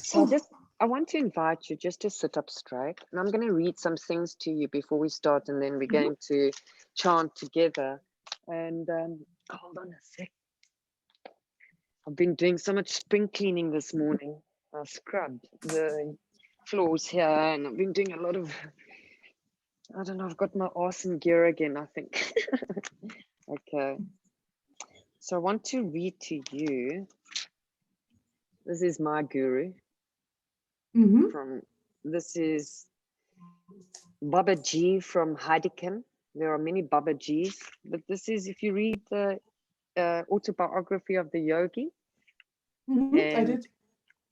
So I want to invite you just to sit up straight, and I'm going to read some things to you before we start, and then we're going to chant together. And hold on a sec. I've been doing so much spring cleaning this morning. I scrubbed the floors here, and I've been doing a lot of, I don't know, I've got my arse in gear again, I think. Okay. So I want to read to you. This is my guru. This is Babaji from Heidecken. There are many Babajis, but this is, if you read the autobiography of the yogi. I did.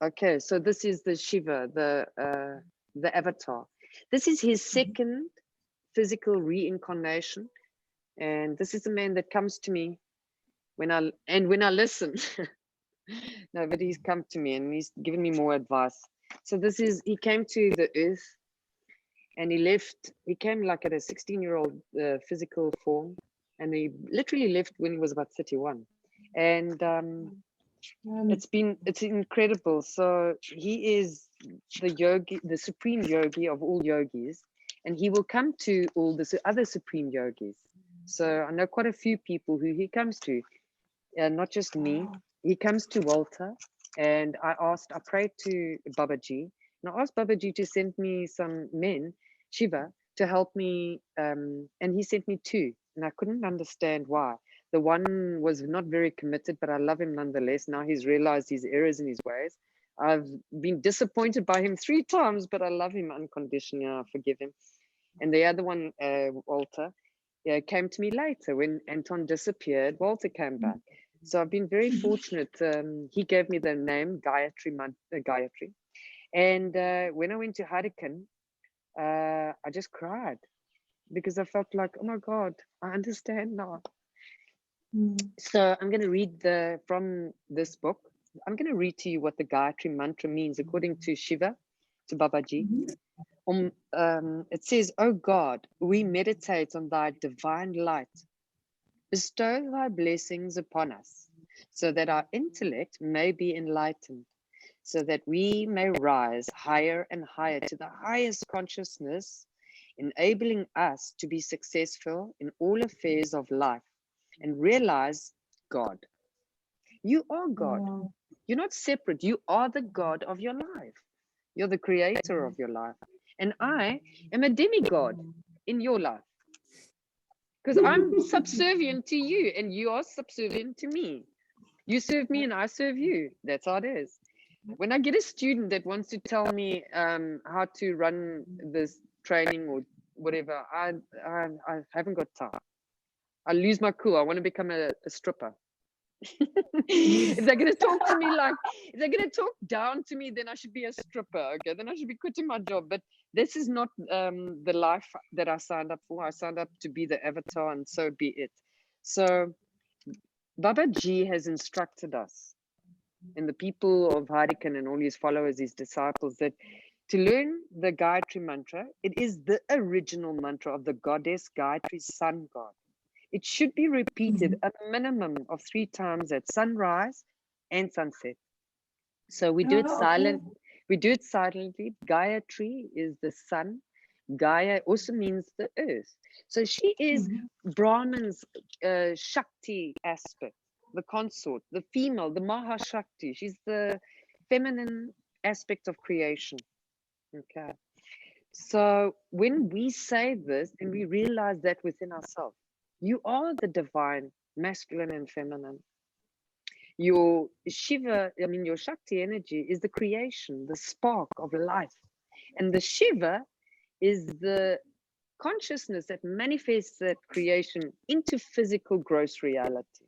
Okay, so this is the Shiva, the avatar. This is his second physical reincarnation, and this is the man that comes to me when I listen. No, but he's come to me and he's given me more advice. So he came to the earth, and he came like at a 16-year-old physical form, and he literally left when he was about 31. And it's incredible. So he is the yogi, the supreme yogi of all yogis, and he will come to all the other supreme yogis. So I know quite a few people who he comes to, not just me. He comes to Walter, and I prayed to Babaji, and I asked Babaji to send me some men, Shiva, to help me, and he sent me two, and I couldn't understand why. The one was not very committed, but I love him nonetheless. Now he's realized his errors in his ways. I've been disappointed by him 3 times, but I love him unconditionally. I forgive him. And the other one, Walter, came to me later when Anton disappeared. Walter came back. So I've been very fortunate. He gave me the name Gayatri. And when I went to Heidecken, I just cried because I felt like, oh my God, I understand now. So I'm going to read from this book. I'm going to read to you what the Gayatri mantra means according to Shiva, to Babaji. It says, "O God, we meditate on thy divine light. Bestow thy blessings upon us, so that our intellect may be enlightened, so that we may rise higher and higher to the highest consciousness, enabling us to be successful in all affairs of life and realize God." You are God. You're not separate. You are the God of your life. You're the creator of your life. And I am a demigod in your life, because I'm subservient to you and you are subservient to me. You serve me and I serve you. That's how it is. When I get a student that wants to tell me how to run this training or whatever, I haven't got time. I lose my cool. I want to become a stripper. If they're going to talk to me if they're going to talk down to me, then I should be a stripper. Okay, then I should be quitting my job. But this is not the life that I signed up for. I signed up to be the avatar, and so be it. So Babaji has instructed us, and the people of Heidecken and all his followers, his disciples, that to learn the Gayatri mantra, it is the original mantra of the goddess Gayatri's sun god. It should be repeated a minimum of 3 times at sunrise and sunset. So we do it silent. We do it silently. Gayatri is the sun. Gaia also means the earth. So she is Brahman's Shakti aspect, the consort, the female, the Mahashakti. She's the feminine aspect of creation. Okay. So when we say this and we realize that within ourselves, you are the divine, masculine and feminine. Your Shiva, your Shakti energy is the creation, the spark of life. And the Shiva is the consciousness that manifests that creation into physical gross reality.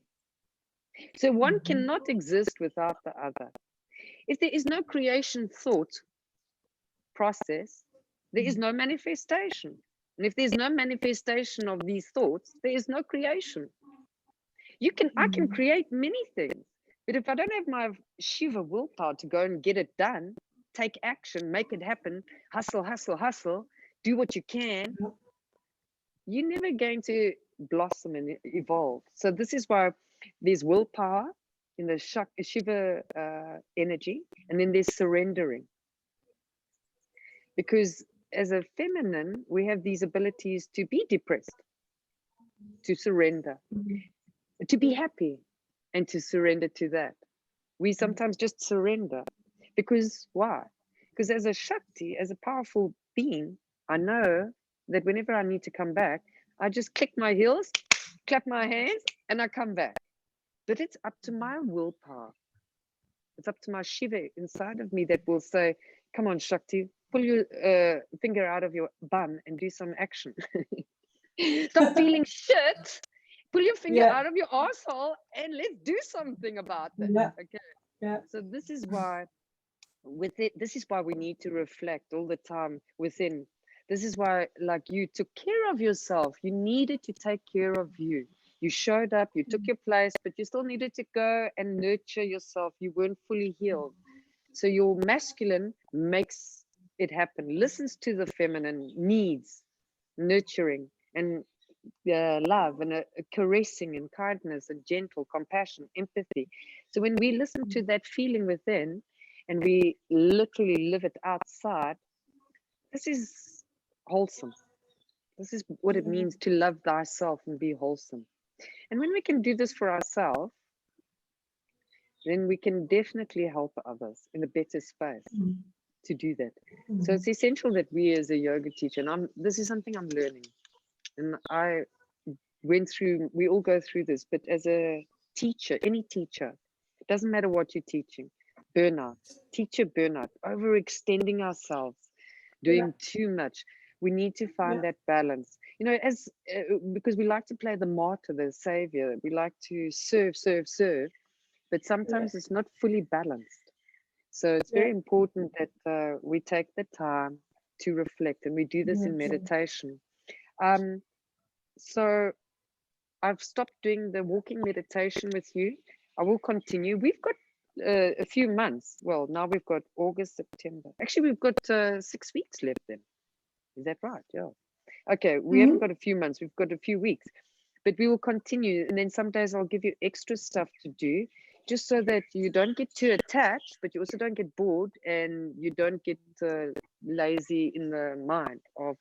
So one cannot exist without the other. If there is no creation thought process, there is no manifestation. And if there's no manifestation of these thoughts, there is no creation. I can create many things, but if I don't have my Shiva willpower to go and get it done, take action, make it happen, hustle, do what you can, you're never going to blossom and evolve. So this is why there's willpower, in the Shiva energy, and then there's surrendering. Because as a feminine, we have these abilities to be depressed, to surrender, to be happy, and to surrender to that. We sometimes just surrender. Because why? Because as a Shakti, as a powerful being, I know that whenever I need to come back, I just click my heels, clap my hands, and I come back. But it's up to my willpower. It's up to my Shiva inside of me that will say, come on, Shakti, pull your finger out of your bum and do some action. Stop feeling shit. Pull your finger out of your asshole and let's do something about it. Okay. Yeah. So this is why this is why we need to reflect all the time within. This is why, like, you took care of yourself. You needed to take care of you. You showed up, you took your place, but you still needed to go and nurture yourself. You weren't fully healed. So your masculine makes it happen, listens to the feminine needs, nurturing and love and a caressing and kindness and gentle compassion, empathy. So when we listen to that feeling within and we literally live it outside, this is wholesome. This is what it means to love thyself and be wholesome. And when we can do this for ourselves, then we can definitely help others in a better space to do that. So it's essential that we as a yoga teacher, and this is something I'm learning, and I went through, we all go through this, but as a teacher, any teacher, it doesn't matter what you're teaching, burnout, teacher burnout, overextending ourselves, doing too much. We need to find that balance, you know, as because we like to play the martyr, the savior. We like to serve, but sometimes it's not fully balanced. So it's very important that we take the time to reflect, and we do this in meditation. So I've stopped doing the walking meditation with you. I will continue. We've got a few months. Well, now we've got August, September. Actually, we've got 6 weeks left then. Is that right? Yeah. Okay, we haven't got a few months. We've got a few weeks. But we will continue. And then some days I'll give you extra stuff to do, just so that you don't get too attached, but you also don't get bored and you don't get lazy in the mind of,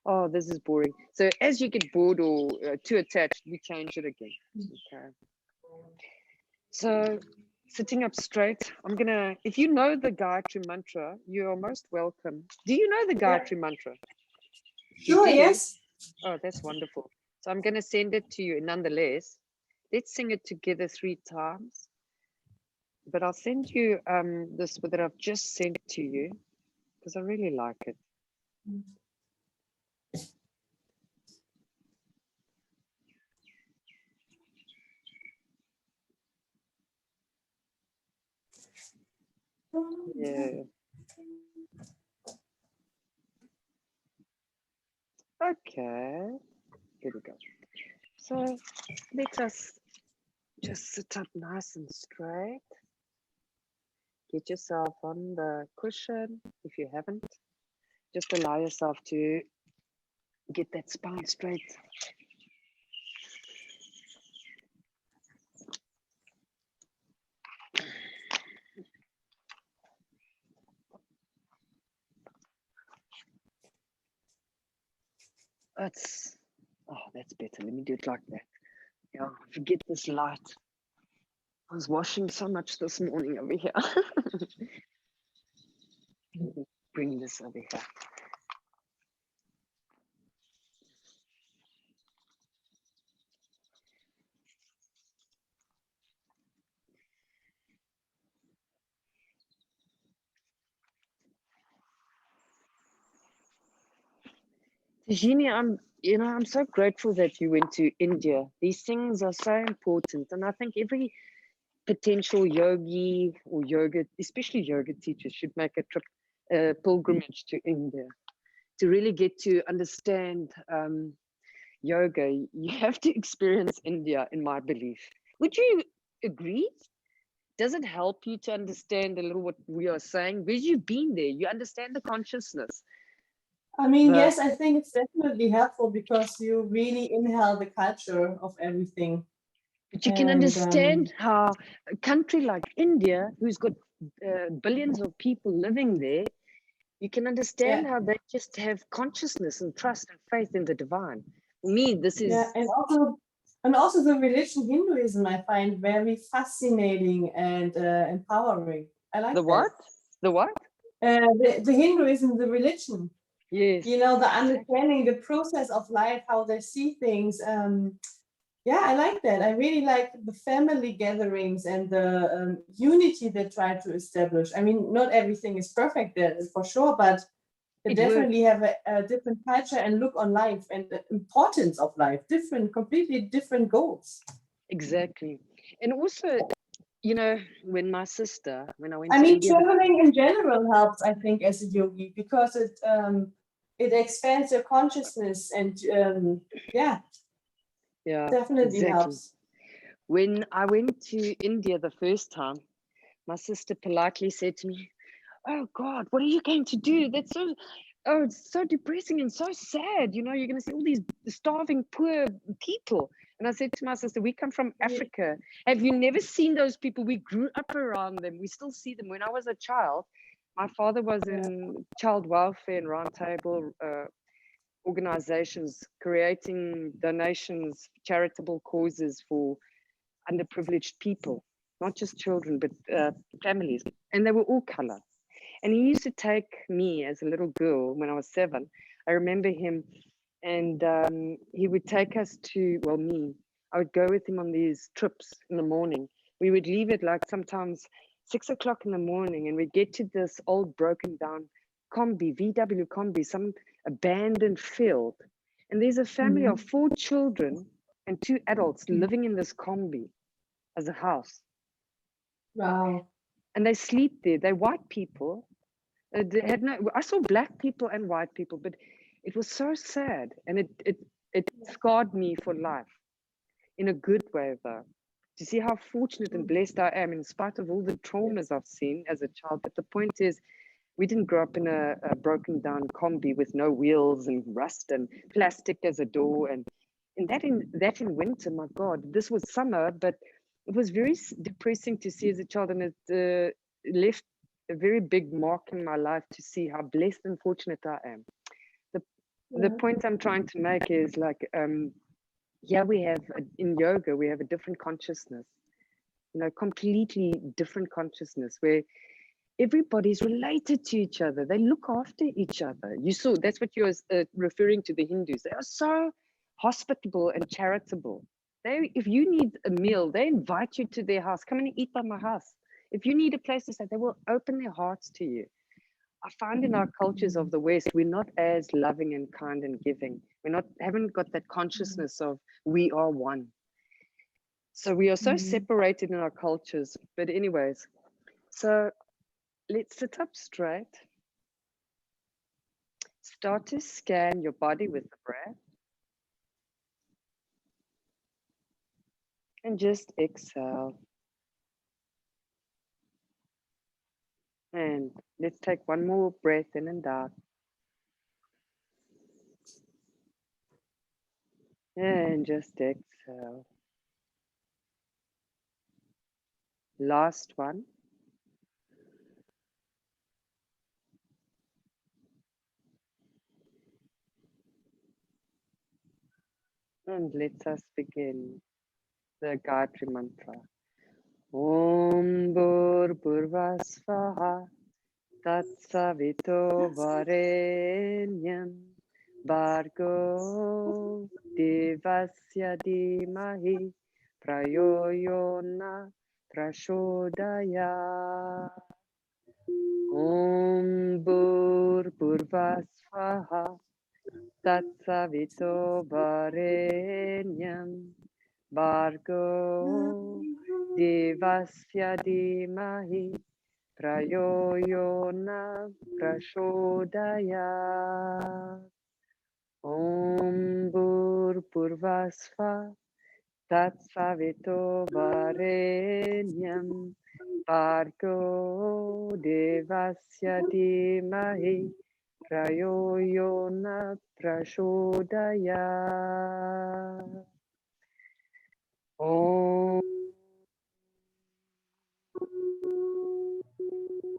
oh, this is boring. So as you get bored or too attached, we change it again. Okay. So sitting up straight, I'm gonna, if you know the Gayatri mantra, you are most welcome. Do you know the Gayatri mantra? Sure, yes. Oh, that's wonderful. So I'm gonna send it to you nonetheless. Let's sing it together 3 times. But I'll send you this that I've just sent to you because I really like it. Yeah. Okay. Here we go. So let us just sit up nice and straight. Get yourself on the cushion if you haven't. Just allow yourself to get that spine straight. That's better. Let me do it like that. Yeah, forget this light. I was washing so much this morning over here. Let me bring this over here. Jeannie, I'm so grateful that you went to India. These things are so important. And I think every potential yogi or yoga, especially yoga teachers, should make a trip, pilgrimage to India to really get to understand yoga. You have to experience India, in my belief. Would you agree? Does it help you to understand a little what we are saying? Because you've been there, you understand the consciousness. I mean, yes, I think it's definitely helpful because you really inhale the culture of everything. But you can understand how a country like India, who's got billions of people living there, you can understand how they just have consciousness and trust and faith in the divine. For me, this is... Yeah, and also the religion Hinduism I find very fascinating and empowering. I like the what? The what? The Hinduism, the religion. Yes. You know, the understanding, the process of life, how they see things. Yeah, I like that. I really like the family gatherings and the unity they try to establish. I mean, not everything is perfect there, for sure, but they definitely have a different culture and look on life and the importance of life, completely different goals. Exactly. And also, you know, when I went I to mean, India, traveling in general helps, I think, as a yogi because it expands your consciousness and yeah, definitely exactly. helps. When I went to India the first time, my sister politely said to me, "Oh God, what are you going to do? It's so depressing and so sad. You know, you're going to see all these starving, poor people." And I said to my sister, "We come from Africa. Have you never seen those people? We grew up around them. We still see them. When I was a child, my father was in child welfare and roundtable organizations, creating donations, charitable causes for underprivileged people, not just children, but families. And they were all color. And he used to take me as a little girl when I was 7. I remember him, and he would take us to, well, me. I would go with him on these trips in the morning. We would leave at like sometimes 6 o'clock in the morning, and we'd get to this old broken down VW combi, some abandoned field. And there's a family of 4 children and 2 adults living in this combi as a house. Wow. And they sleep there. They're white people. They had no, I saw black people and white people, but it was so sad. And it scarred me for life in a good way, though, to see how fortunate and blessed I am in spite of all the traumas I've seen as a child. But the point is, we didn't grow up in a broken down combi with no wheels and rust and plastic as a door. And that in winter, my God, this was summer, but it was very depressing to see as a child. And it left a very big mark in my life to see how blessed and fortunate I am. The point I'm trying to make is like, we have in yoga, we have a different consciousness, completely different consciousness where everybody's related to each other. They look after each other. You saw, that's what you were referring to the Hindus. They are so hospitable and charitable. If you need a meal, they invite you to their house. Come and eat at my house. If you need a place to stay, they will open their hearts to you. I find in our cultures of the West, we're not as loving and kind and giving. Haven't got that consciousness of we are one. So we are so separated in our cultures. But anyways, so let's sit up straight. Start to scan your body with the breath. And just exhale. And let's take one more breath in and out. And just exhale. Last one. And let us begin the Gayatri Mantra. Om Bhurvasvaha Tatsavito Varenyam Bhargo Devasya Dhimahi Prayoyona Prashodaya. Om Bhurvasvaha Tatsavito Varenyam Bhargo Devasya Dhimahi Prayoyona Prashodaya. Om Bhurvasvaha Tatsavito Varenyam Bhargo Devasya Dhimahi Prayoyona Prashodaya. Om.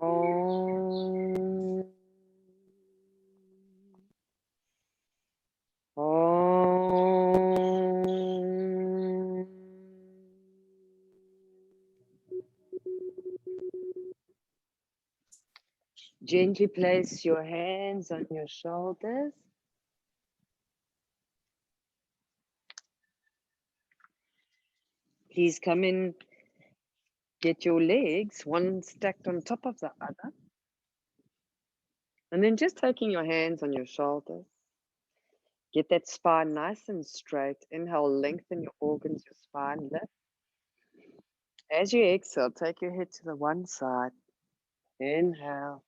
Om. Om. Gently place your hands on your shoulders. Please come in, get your legs one stacked on top of the other. And then just taking your hands on your shoulders. Get that spine nice and straight. Inhale, lengthen your organs, your spine lift. As you exhale, take your head to the one side. Inhale,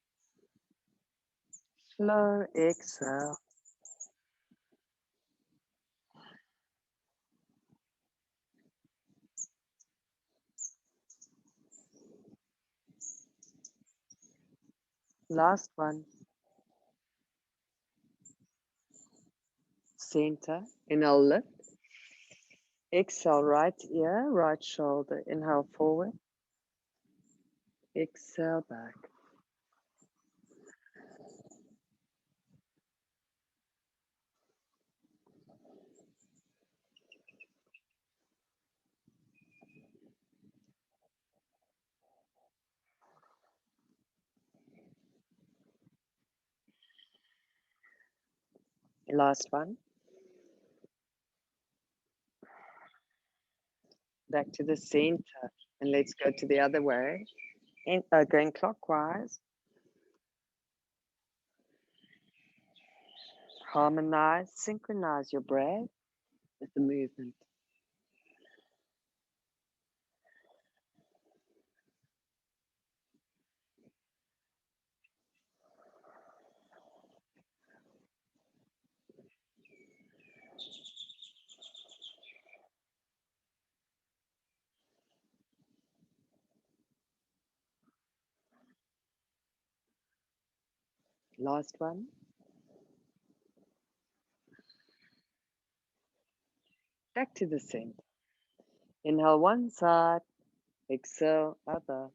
slow exhale. Last one. Center. Inhale, lift. Exhale, right ear, right shoulder. Inhale, forward. Exhale, back. Last one. Back to the center. And let's go to the other way. And going clockwise. Harmonize, synchronize your breath with the movement. Last one. Back to the center. Inhale one side, exhale other.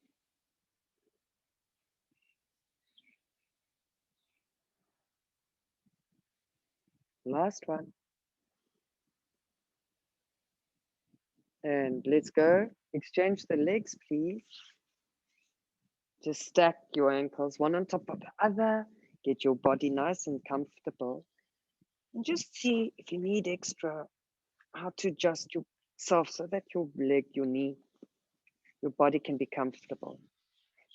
Last one. And let's go. Exchange the legs, please. Just stack your ankles one on top of the other. Get your body nice and comfortable. And just see if you need extra, how to adjust yourself so that your leg, your knee, your body can be comfortable.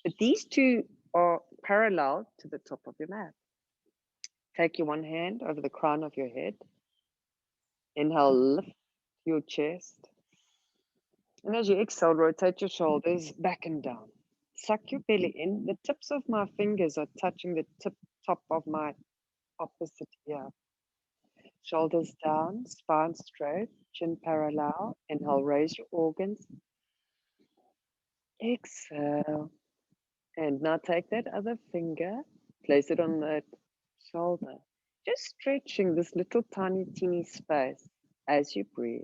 But these two are parallel to the top of your mat. Take your one hand over the crown of your head. Inhale, lift your chest. And as you exhale, rotate your shoulders back and down. Suck your belly in. The tips of my fingers are touching the top of my opposite ear. Shoulders down, spine straight, chin parallel. Inhale, raise your organs. Exhale. And now take that other finger, place it on that shoulder. Just stretching this little tiny, teeny space as you breathe.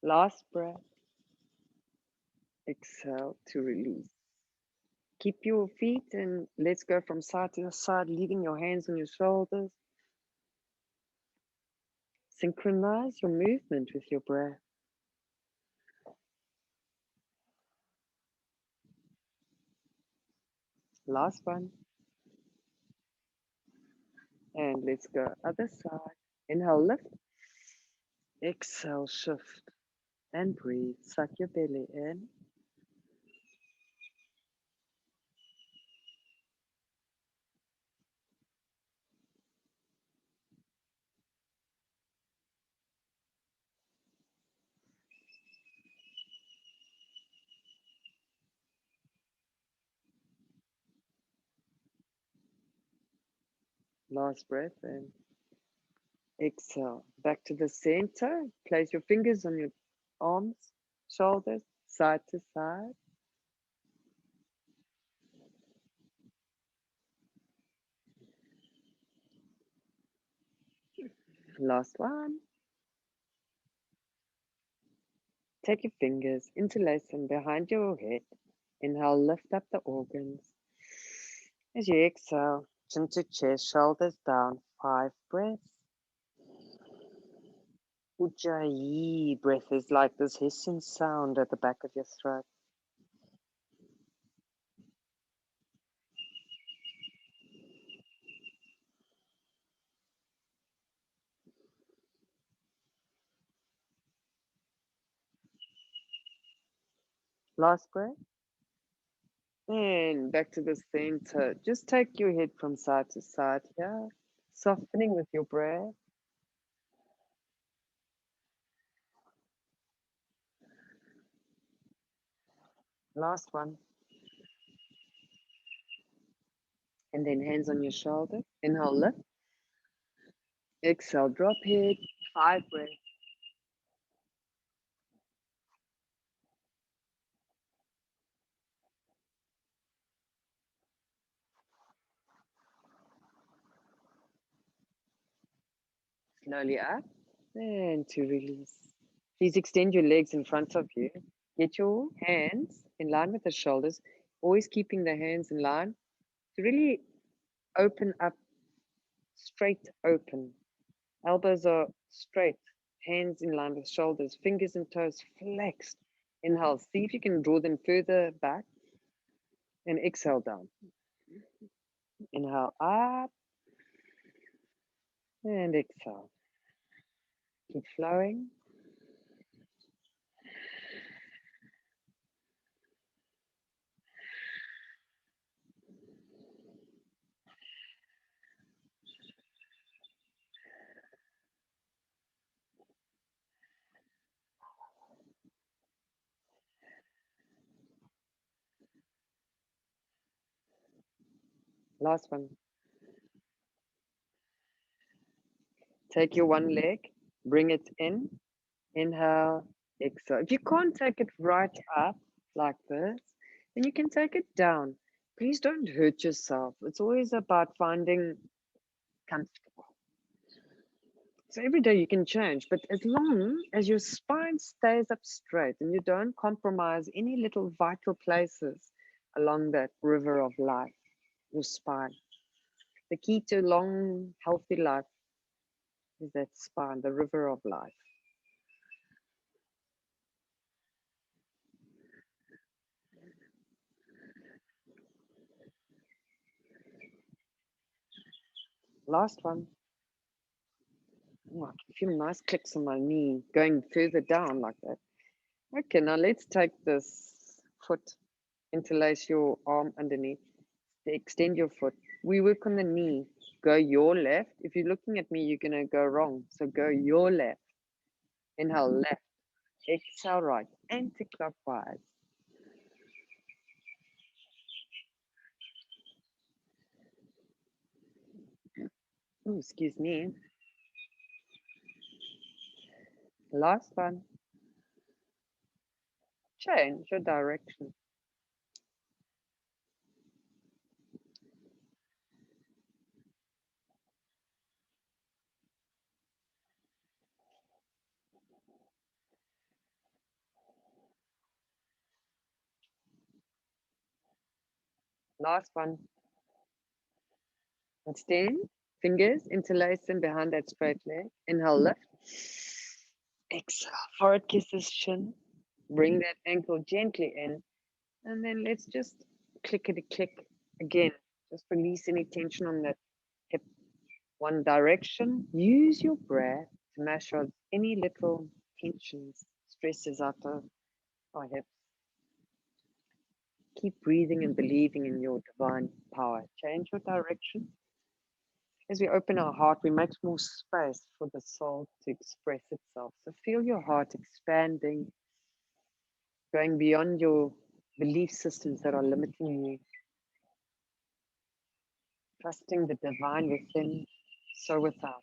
Last breath. Exhale to release. Keep your feet and let's go from side to side, leaving your hands on your shoulders. Synchronize your movement with your breath. Last one. And let's go other side. Inhale, lift. Exhale, shift and breathe. Suck your belly in. Last breath in. Exhale. Back to the center. Place your fingers on your arms. shoulders, side to side. Last one. Take your fingers, interlace them behind your head. Inhale, lift up the organs. As you exhale, chin to chest, shoulders down. 5 breaths. Ujjayi breath is like this hissing sound at the back of your throat. Last breath. And back to the center. Just take your head from side to side here, softening with your breath. Last one. And then hands on your shoulder. Inhale, lift. Exhale, drop head. 5 breaths. Slowly up and to release. Please extend your legs in front of you. Get your hands in line with the shoulders, always keeping the hands in line to really open up, straight open. Elbows are straight, hands in line with shoulders, fingers and toes flexed. Inhale, see if you can draw them further back and exhale down. Inhale up and exhale. Keep flowing. Last one. Take your one leg, bring it in. Inhale, exhale. If you can't take it right up like this, then you can take it down. Please don't hurt yourself. It's always about finding comfortable. So every day you can change, but as long as your spine stays up straight and you don't compromise any little vital places along that river of life, your spine. The key to long, healthy life is that spine, the river of life. Last one. Oh, I can feel nice clicks on my knee going further down like that. Okay, now let's take this foot, interlace your arm underneath, extend your foot. We work on the knee. Go your left. If you're looking at me, you're going to go wrong. So go your left. Inhale left. Exhale right. Anti-clockwise. Oh, excuse me. Last one. Change your direction. Last one. Extend. Fingers interlace them behind that straight leg. Inhale lift. Exhale. Forehead kisses chin. Bring that ankle gently in. And then let's just clickety click again. Just release any tension on that hip. One direction. Use your breath to massage any little tensions, stresses out of our hips. Keep breathing and believing in your divine power. Change your direction. As we open our heart, we make more space for the soul to express itself. So feel your heart expanding, going beyond your belief systems that are limiting you, trusting the divine within, so without.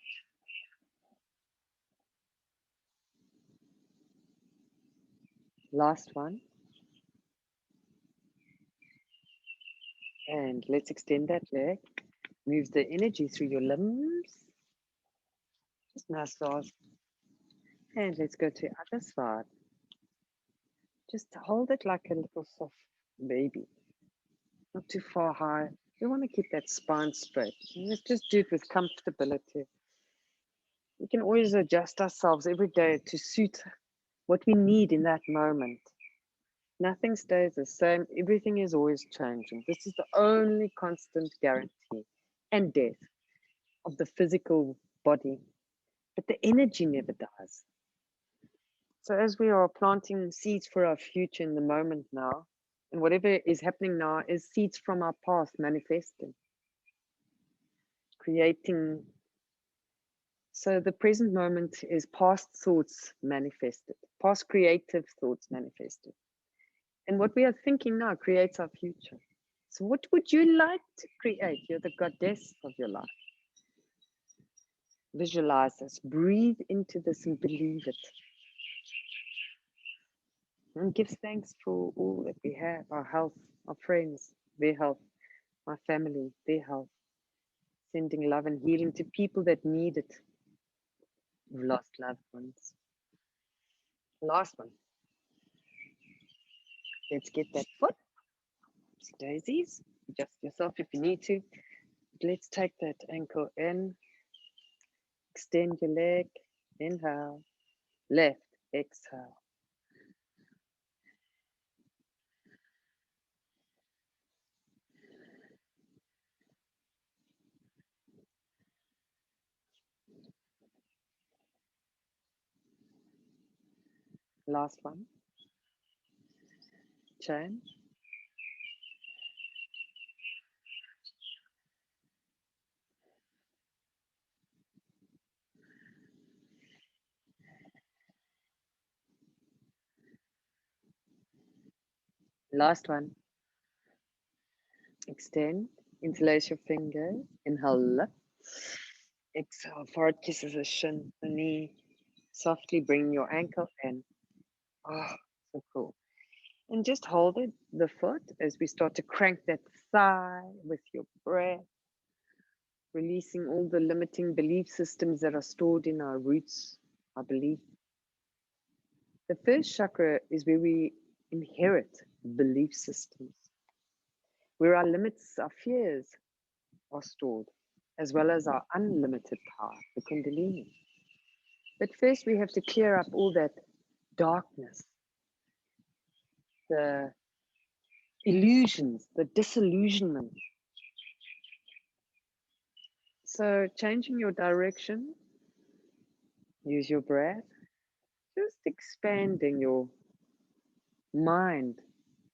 Last one. And let's extend that leg. Move the energy through your limbs. Just massage. And let's go to the other side. Just hold it like a little soft baby. Not too far high. We want to keep that spine straight. Let's just do it with comfortability. We can always adjust ourselves every day to suit what we need in that moment. Nothing stays the same. Everything is always changing. This is the only constant guarantee and death of the physical body. But the energy never dies. So as we are planting seeds for our future in the moment now, and whatever is happening now is seeds from our past manifesting, creating. So the present moment is past thoughts manifested, past creative thoughts manifested. And what we are thinking now creates our future. So what would you like to create? You're the goddess of your life. Visualize this, breathe into this and believe it. And give thanks for all that we have, our health, our friends, their health, my family, their health. Sending love and healing to people that need it, who've lost loved ones. Last one. Let's get that foot. Daisies. Adjust yourself if you need to. Let's take that ankle in. Extend your leg. Inhale. Left. Exhale. Last one. Change. Last one. Extend. Interlace your fingers. Inhale. Lift. Exhale. Forward kisses the shin, the knee. Softly bring your ankle in. Oh, so cool. And just hold it, the foot, as we start to crank that thigh with your breath, releasing all the limiting belief systems that are stored in our roots, our belief. The first chakra is where we inherit belief systems, where our limits, our fears are stored, as well as our unlimited power, the Kundalini. But first, we have to clear up all that darkness, the illusions, the disillusionment. So, changing your direction, use your breath, just expanding your mind,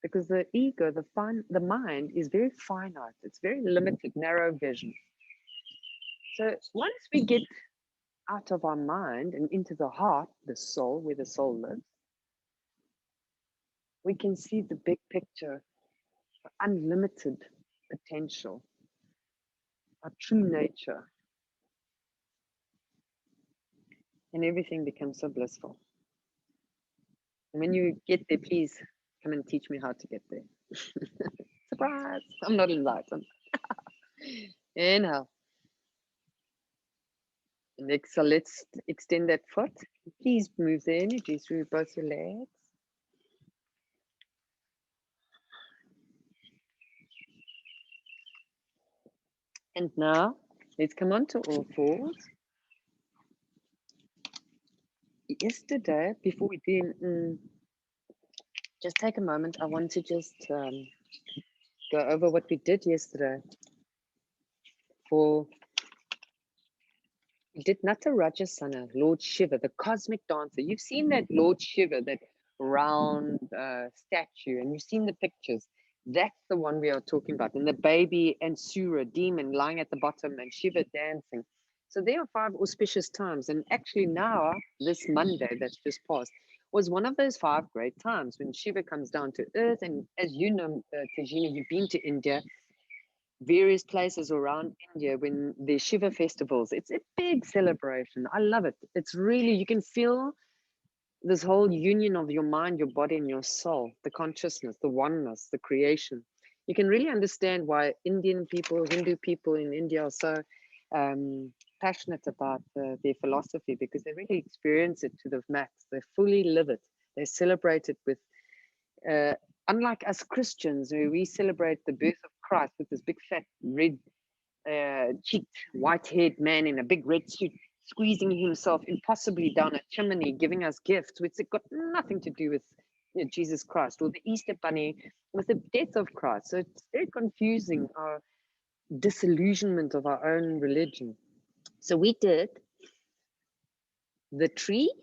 because the ego, the mind is very finite. It's very limited, narrow vision. So once we get out of our mind and into the heart, the soul, where the soul lives, we can see the big picture, unlimited potential, our true nature, and everything becomes so blissful. And when you get there, please come and teach me how to get there. Surprise! I'm not enlightened. Inhale. And exhale, let's extend that foot. Please move the energy through both your legs. And now, let's come on to all fours. Yesterday, before we do, just take a moment. I want to just go over what we did yesterday. We did Natarajasana, Lord Shiva, the cosmic dancer. You've seen that Lord Shiva, that round statue, and you've seen the pictures. That's the one we are talking about. And the baby and Sura, demon, lying at the bottom, and Shiva dancing. So there are 5 auspicious times. And actually now, this Monday that's just passed, was one of those 5 great times when Shiva comes down to earth. And as you know, Tajini, you've been to India, various places around India when there's Shiva festivals. It's a big celebration. I love it. It's really, you can feel this whole union of your mind, your body, and your soul, the consciousness, the oneness, the creation. You can really understand why Indian people, Hindu people in India are so passionate about their philosophy, because they really experience it to the max. They fully live it. They celebrate it with, unlike us Christians, where we celebrate the birth of Christ with this big fat red cheeked, white-haired man in a big red suit, squeezing himself impossibly down a chimney, giving us gifts, which have got nothing to do with Jesus Christ or the Easter Bunny, with the death of Christ. So it's very confusing, our disillusionment of our own religion. So we did the tree,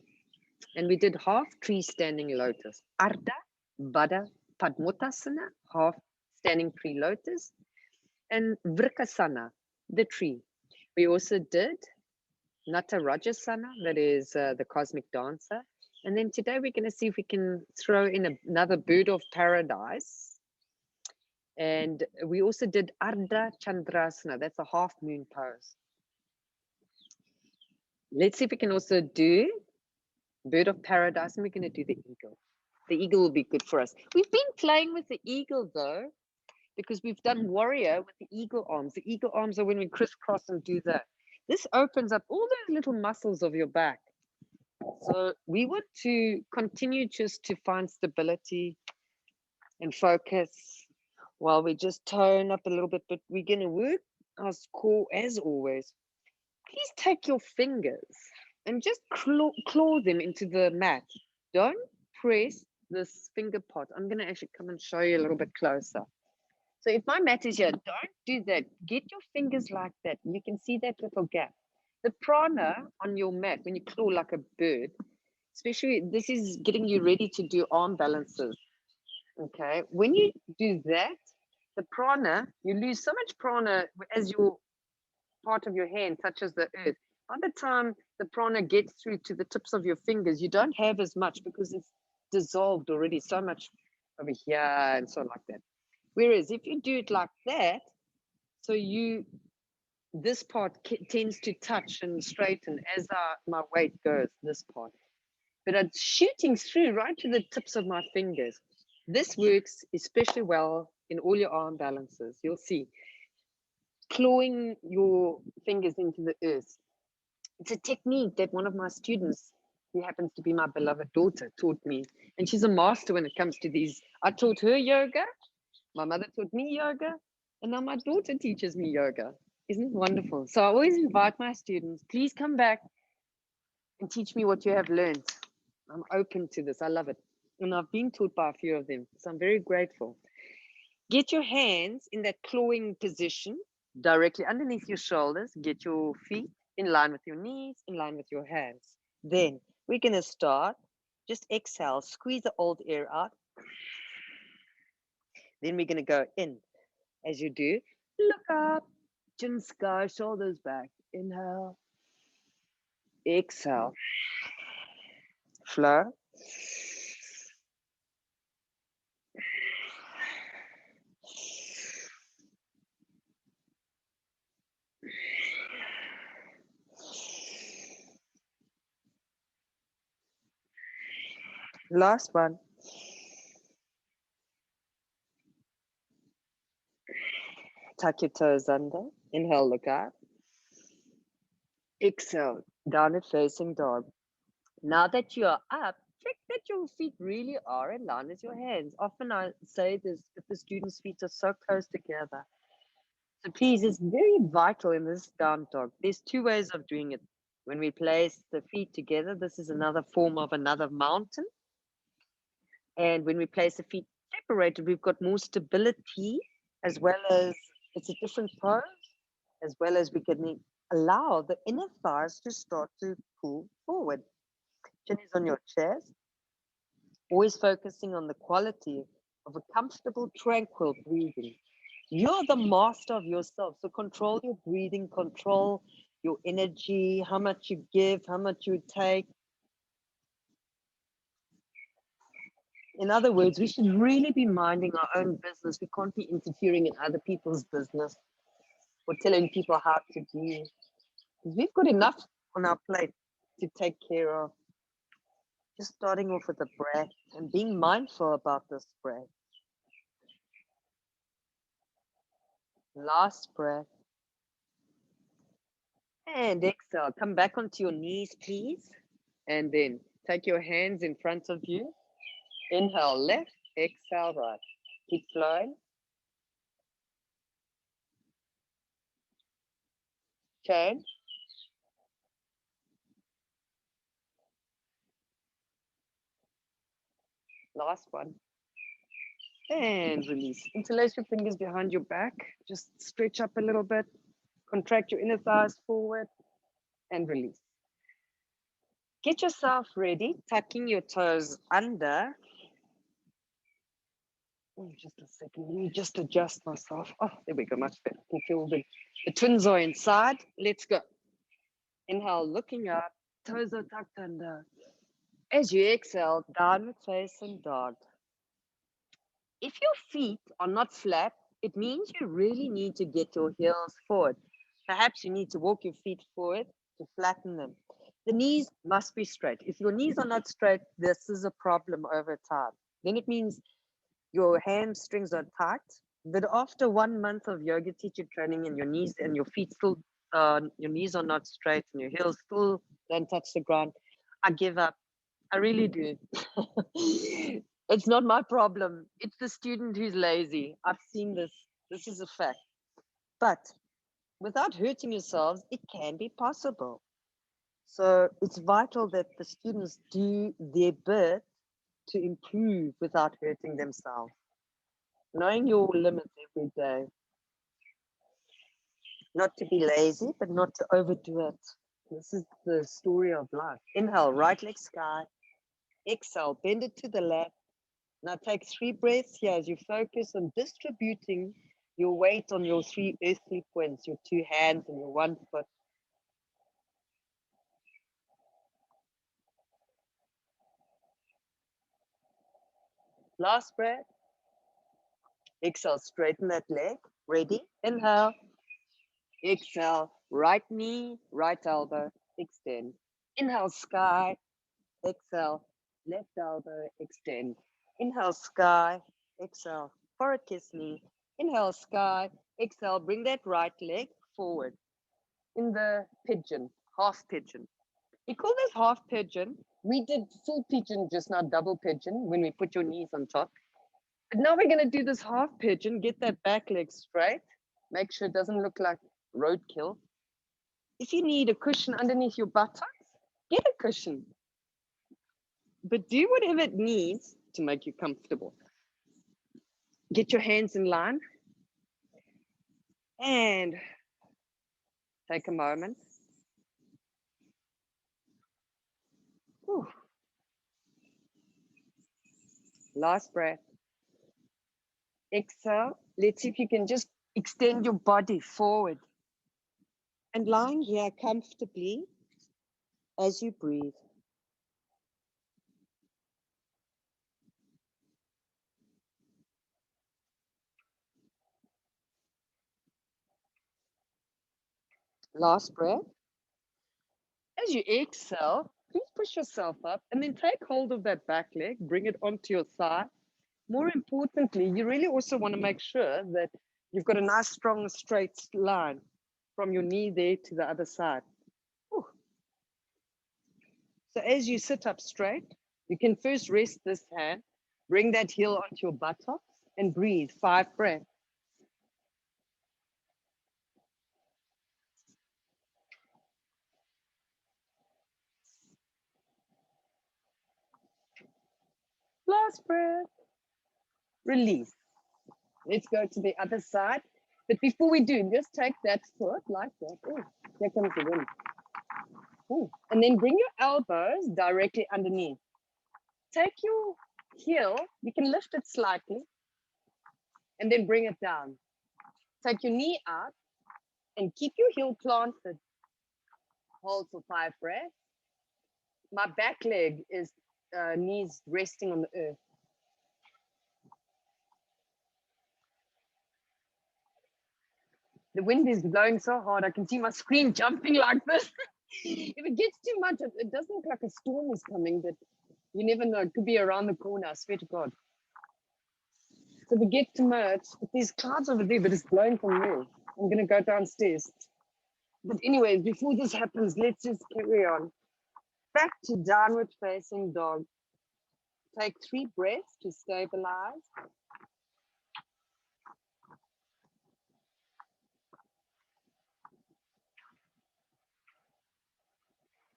and we did half tree standing lotus. Ardha, Baddha, Padmotasana, half standing tree lotus, and Vrikasana, the tree. We also did Natarajasana, that is the cosmic dancer. And then today we're going to see if we can throw in another bird of paradise. And we also did Ardha Chandrasana, that's a half moon pose. Let's see if we can also do bird of paradise, and we're going to do the eagle. The eagle will be good for us. We've been playing with the eagle though, because we've done warrior with the eagle arms. The eagle arms are when we crisscross and do that. This opens up all those little muscles of your back. So we want to continue just to find stability and focus while we just tone up a little bit, but we're going to work our core as always. Please take your fingers and just claw them into the mat. Don't press this finger pot. I'm going to actually come and show you a little bit closer. So if my mat is here, don't do that. Get your fingers like that. You can see that little gap. The prana on your mat, when you claw like a bird, especially this is getting you ready to do arm balances. Okay, when you do that, the prana, you lose so much prana as your part of your hand touches the earth. By the time the prana gets through to the tips of your fingers, you don't have as much because it's dissolved already so much over here and so like that. Whereas if you do it like that, so this part tends to touch and straighten as my weight goes, this part. But it's shooting through right to the tips of my fingers. This works especially well in all your arm balances. You'll see. Clawing your fingers into the earth. It's a technique that one of my students, who happens to be my beloved daughter, taught me. And she's a master when it comes to these. I taught her yoga. My mother taught me yoga. And now my daughter teaches me yoga. Isn't it wonderful? So I always invite my students, please come back and teach me what you have learned. I'm open to this. I love it. And I've been taught by a few of them. So I'm very grateful. Get your hands in that clawing position directly underneath your shoulders. Get your feet in line with your knees, in line with your hands. Then we're going to start. Just exhale, squeeze the old air out. Then we're going to go in. As you do, look up, chin sky, shoulders back. Inhale, exhale, flow. Last one. Tuck your toes under. Inhale, look up. Exhale, downward facing dog. Now that you are up, check that your feet really are in line with your hands. Often I say this, if the students' feet are so close together. So please, it's very vital in this down dog. There's two ways of doing it. When we place the feet together, this is another form of another mountain. And when we place the feet separated, we've got more stability, as well as it's a different pose, as well as we can allow the inner thighs to start to pull forward. Chin is on your chest, always focusing on the quality of a comfortable, tranquil breathing. You're the master of yourself. So control your breathing, control your energy, how much you give, how much you take. In other words, we should really be minding our own business. We can't be interfering in other people's business or telling people how to do. We've got enough on our plate to take care of. Just starting off with a breath and being mindful about this breath. Last breath. And exhale. Come back onto your knees, please. And then take your hands in front of you. Inhale left, exhale right. Keep flowing. Change. Last one. And release. Interlace your fingers behind your back. Just stretch up a little bit. Contract your inner thighs forward and release. Get yourself ready, tucking your toes under. Oh, just a second. Let me just adjust myself. Oh, there we go. Much better. I can feel the twins are inside. Let's go. Inhale, looking up. Toes are tucked under. As you exhale, downward facing dog. If your feet are not flat, it means you really need to get your heels forward. Perhaps you need to walk your feet forward to flatten them. The knees must be straight. If your knees are not straight, this is a problem over time. Then it means your hamstrings are tight. But after 1 month of yoga teacher training and your knees and your feet still, your knees are not straight and your heels still don't touch the ground, I give up. I really do. It's not my problem. It's the student who's lazy. I've seen this. This is a fact. But without hurting yourselves, it can be possible. So it's vital that the students do their bit to improve without hurting themselves. Knowing your limits every day. Not to be lazy, but not to overdo it. This is the story of life. Inhale, right leg sky. Exhale, bend it to the left. Now take 3 breaths here as you focus on distributing your weight on your 3 earthly points, your 2 hands and your 1 foot. Last breath. Exhale, straighten that leg. Ready? Inhale. Exhale, right knee, right elbow, extend. Inhale, sky. Exhale, left elbow, extend. Inhale, sky. Exhale, forward kiss knee. Inhale, sky. Exhale, bring that right leg forward in the pigeon, half pigeon. We call this half pigeon. We did full pigeon just now, double pigeon, when we put your knees on top. But now we're going to do this half pigeon. Get that back leg straight. Make sure it doesn't look like roadkill. If you need a cushion underneath your buttocks, get a cushion. But do whatever it needs to make you comfortable. Get your hands in line. And take a moment. Whew. Last breath. Exhale. Let's see if you can just extend your body forward. And lying here comfortably as you breathe. Last breath. As you exhale, please push yourself up and then take hold of that back leg, bring it onto your thigh. More importantly, you really also want to make sure that you've got a nice, strong, straight line from your knee there to the other side. Whew. So as you sit up straight, you can first rest this hand, bring that heel onto your buttocks and breathe 5 breaths. Last breath. Release. Let's go to the other side. But before we do, just take that foot like that. Ooh, here comes the wind. Ooh. And then bring your elbows directly underneath. Take your heel, you can lift it slightly, and then bring it down. Take your knee out and keep your heel planted. Hold for 5 breaths. My back leg is knees resting on the earth. The wind is blowing so hard, I can see my screen jumping like this. If it gets too much, it doesn't look like a storm is coming, but You never know. It could be around the corner. I swear to God. So we get to merge. But there's clouds over there, but it's blowing from there. I'm going to go downstairs. But anyways, before this happens, let's just carry on. Back to downward facing dog. Take 3 breaths to stabilize.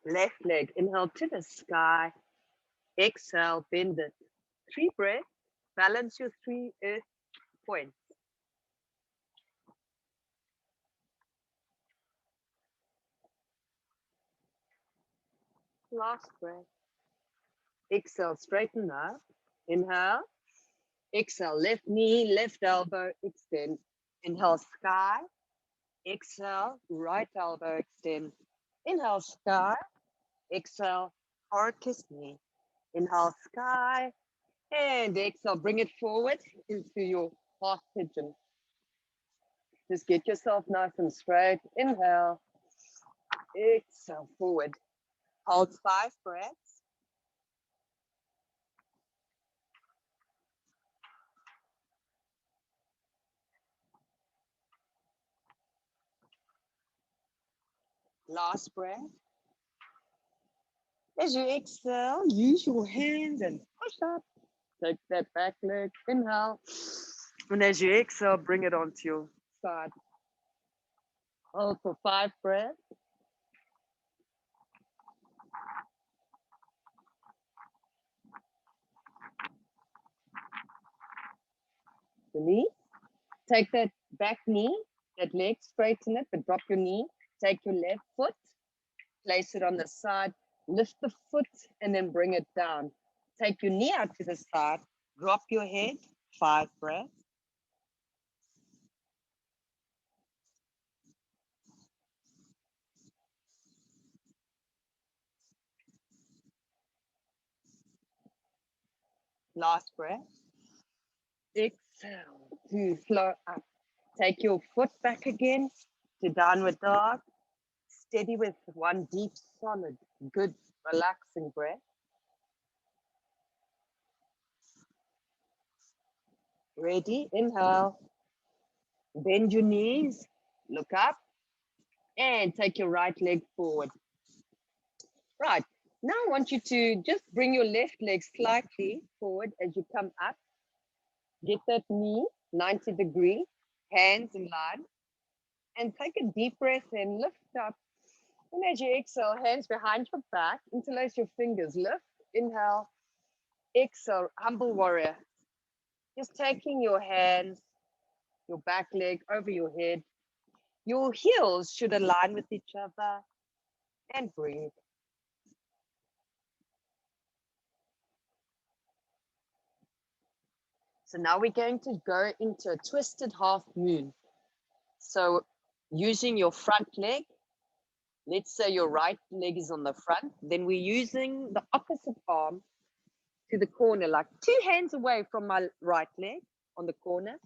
Left leg, inhale to the sky. Exhale, bend it. 3 breaths. Balance your 3 earth points. Last breath. Exhale, straighten up. Inhale. Exhale, left knee, left elbow, extend. Inhale, sky. Exhale, right elbow, extend. Inhale, sky. Exhale, arcus knee. Inhale, sky. And exhale, bring it forward into your half pigeon. Just get yourself nice and straight. Inhale. Exhale, forward. Hold 5 breaths. Last breath. As you exhale, use your hands and push up. Take that back leg. Inhale. And as you exhale, bring it onto your side. Hold for 5 breaths. Release. Take that back knee, that leg, straighten it, but drop your knee. Take your left foot, place it on the side, lift the foot, and then bring it down. Take your knee out to the side, drop your head, 5 breaths. Last breath. Exhale to flow up. Take your foot back again to downward dog. Steady with one deep, solid, good, relaxing breath. Ready? Inhale. Bend your knees. Look up. And take your right leg forward. Right. Now I want you to just bring your left leg slightly forward as you come up. Get that knee 90 degree, hands in line. And take a deep breath in, lift up. And as you exhale, hands behind your back, interlace your fingers, lift, inhale, exhale, humble warrior. Just taking your hands, your back leg over your head. Your heels should align with each other and breathe. So now we're going to go into a twisted half moon. So using your front leg, let's say your right leg is on the front, then we're using the opposite arm to the corner, like 2 hands away from my right leg on the corner.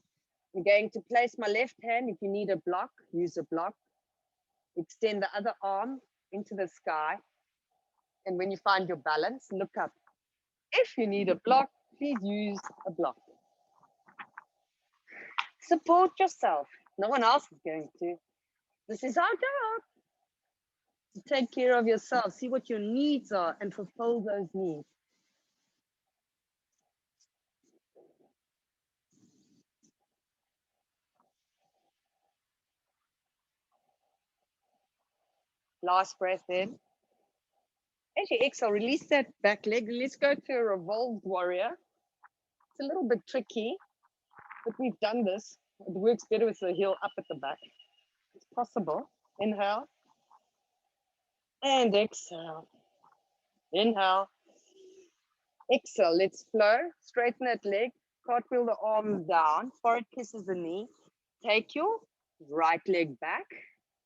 I'm going to place my left hand. If you need a block, use a block. Extend the other arm into the sky. And when you find your balance, look up. If you need a block, please use a block. Support yourself. No one else is going to. This is our job. To take care of yourself, see what your needs are, and fulfill those needs. Last breath in. As you exhale, release that back leg. Let's go to a revolved warrior. It's a little bit tricky, but we've done this. It works better with the heel up at the back. It's possible. Inhale. And exhale. Inhale. Exhale. Let's flow. Straighten that leg. Cartwheel the arm down. Forehead kisses the knee. Take your right leg back.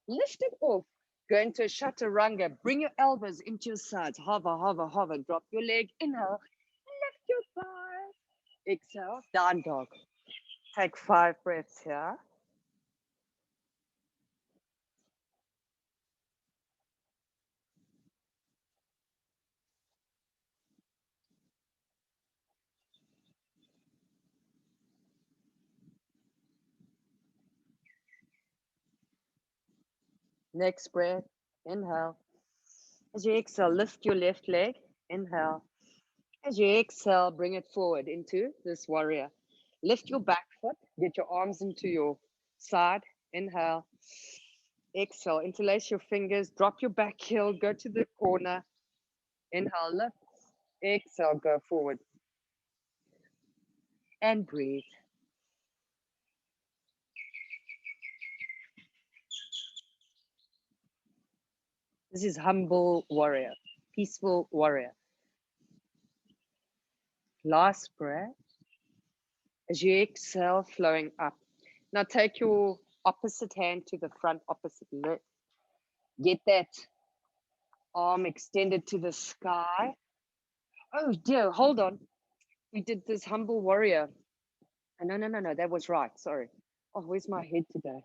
Lift it off. Go into a chaturanga. Bring your elbows into your sides. Hover, hover, hover. Drop your leg. Inhale. Lift your thighs. Exhale. Down dog. Take 5 breaths here. Next breath, inhale. As you exhale, lift your left leg, inhale. As you exhale, bring it forward into this warrior. Lift your back foot, get your arms into your side, inhale. Exhale, interlace your fingers, drop your back heel, go to the corner, inhale, lift. Exhale, go forward and breathe. This is humble warrior, peaceful warrior. Last breath. As you exhale, flowing up. Now take your opposite hand to the front, opposite leg. Get that arm extended to the sky. Oh dear, hold on. We did this humble warrior. No, that was right. Sorry. Oh, where's my head today?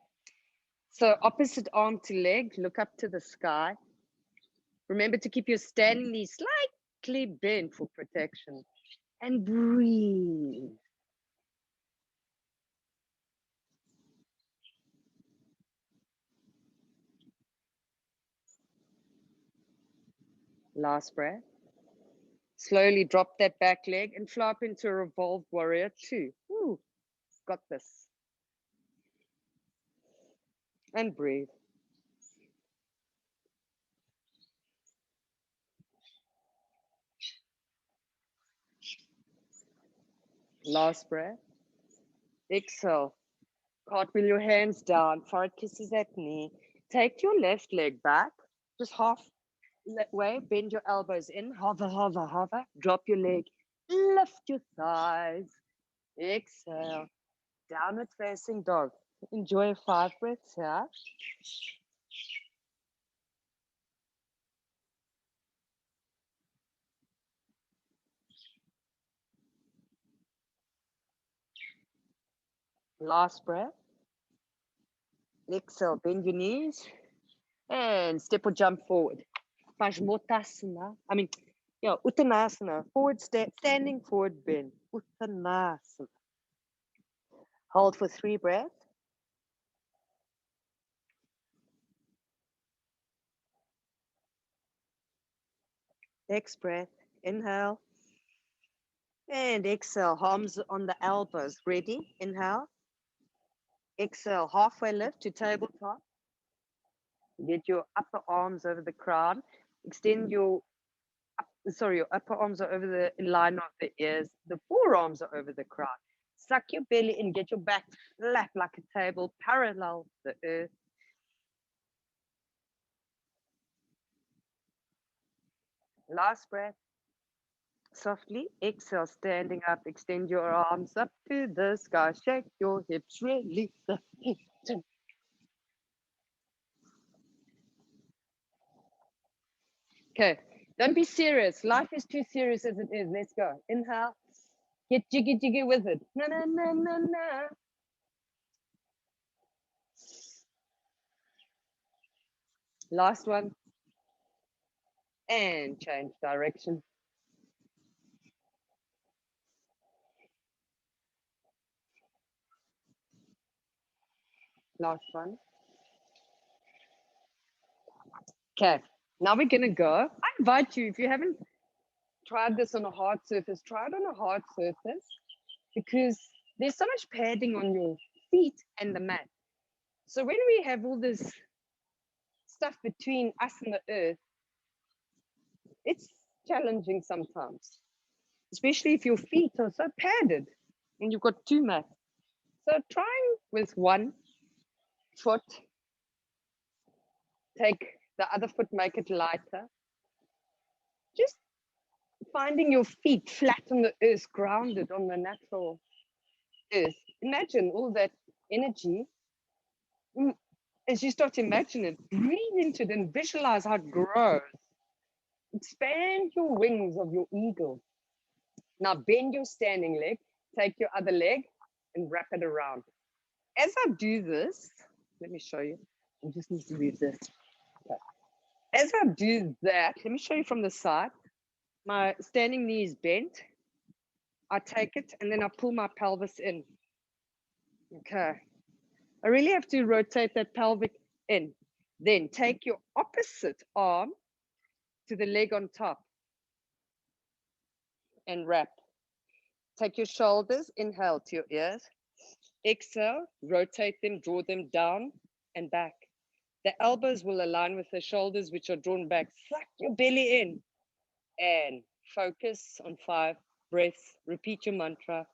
So opposite arm to leg, look up to the sky. Remember to keep your standing knee slightly bent for protection. And breathe. Last breath. Slowly drop that back leg and flow up into a revolved warrior 2. Ooh, got this. And breathe. Last breath. Exhale. Cartwheel your hands down. Forehead kisses that knee. Take your left leg back. Just half way. Bend your elbows in. Hover, hover, hover. Drop your leg. Lift your thighs. Exhale. Downward facing dog. Enjoy 5 breaths here. Last breath. Exhale. Bend your knees. And step or jump forward. Pashmotasana. Uttanasana. Forward step, standing forward bend. Uttanasana. Hold for 3 breaths. Next breath. Inhale. And exhale. Arms on the elbows. Ready? Inhale. Exhale. Halfway lift to tabletop. Get your upper arms over the crown. Extend your upper arms are over the line of the ears. The forearms are over the crown. Suck your belly in. Get your back flat like a table, parallel the earth. Last breath. Softly exhale, standing up. Extend your arms up to the sky. Shake your hips. Release the tension. Okay, don't be serious. Life is too serious as it is. Let's go. Inhale. Get jiggy jiggy with it. Na na na na na. Last one. And change direction. Last one. Okay, now we're gonna go. I invite you, if you haven't tried this on a hard surface, try it on a hard surface because there's so much padding on your feet and the mat. So when we have all this stuff between us and the earth, it's challenging sometimes, especially if your feet are so padded and you've got 2 mats. So trying with 1 foot, take the other foot, make it lighter. Just finding your feet flat on the earth, grounded on the natural earth. Imagine all that energy. As you start to imagine it, breathe into it and visualize how it grows. Expand your wings of your eagle. Now bend your standing leg, take your other leg and wrap it around. As I do this, let me show you. I just need to read this. Okay. As I do that, let me show you from the side. My standing knee is bent. I take it and then I pull my pelvis in. Okay. I really have to rotate that pelvic in. Then take your opposite arm to the leg on top and wrap. Take your shoulders, inhale to your ears. Exhale, rotate them, draw them down and back. The elbows will align with the shoulders, which are drawn back. Suck your belly in and focus on 5 breaths. Repeat your mantra.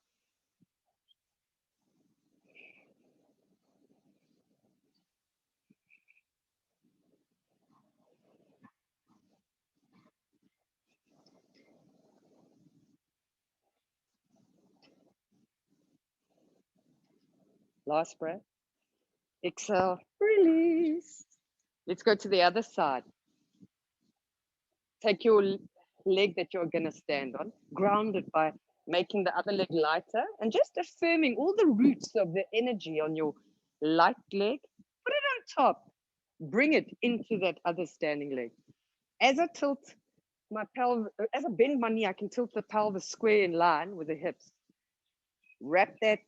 Last breath. Exhale, release. Let's go to the other side. Take your leg that you're going to stand on, ground it by making the other leg lighter and just affirming all the roots of the energy on your light leg. Put it on top. Bring it into that other standing leg. As I tilt my pelvis, as I bend my knee, I can tilt the pelvis square in line with the hips. Wrap that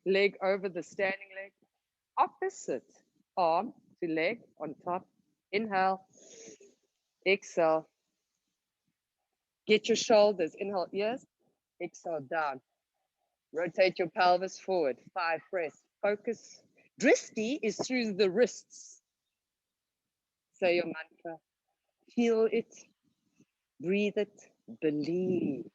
leg over the standing leg. Opposite arm to leg on top. Inhale. Exhale. Get your shoulders, inhale, ears. Exhale, down. Rotate your pelvis forward. 5 breaths. Focus. Drishti is through the wrists. Say your mantra. Feel it. Breathe it. Believe.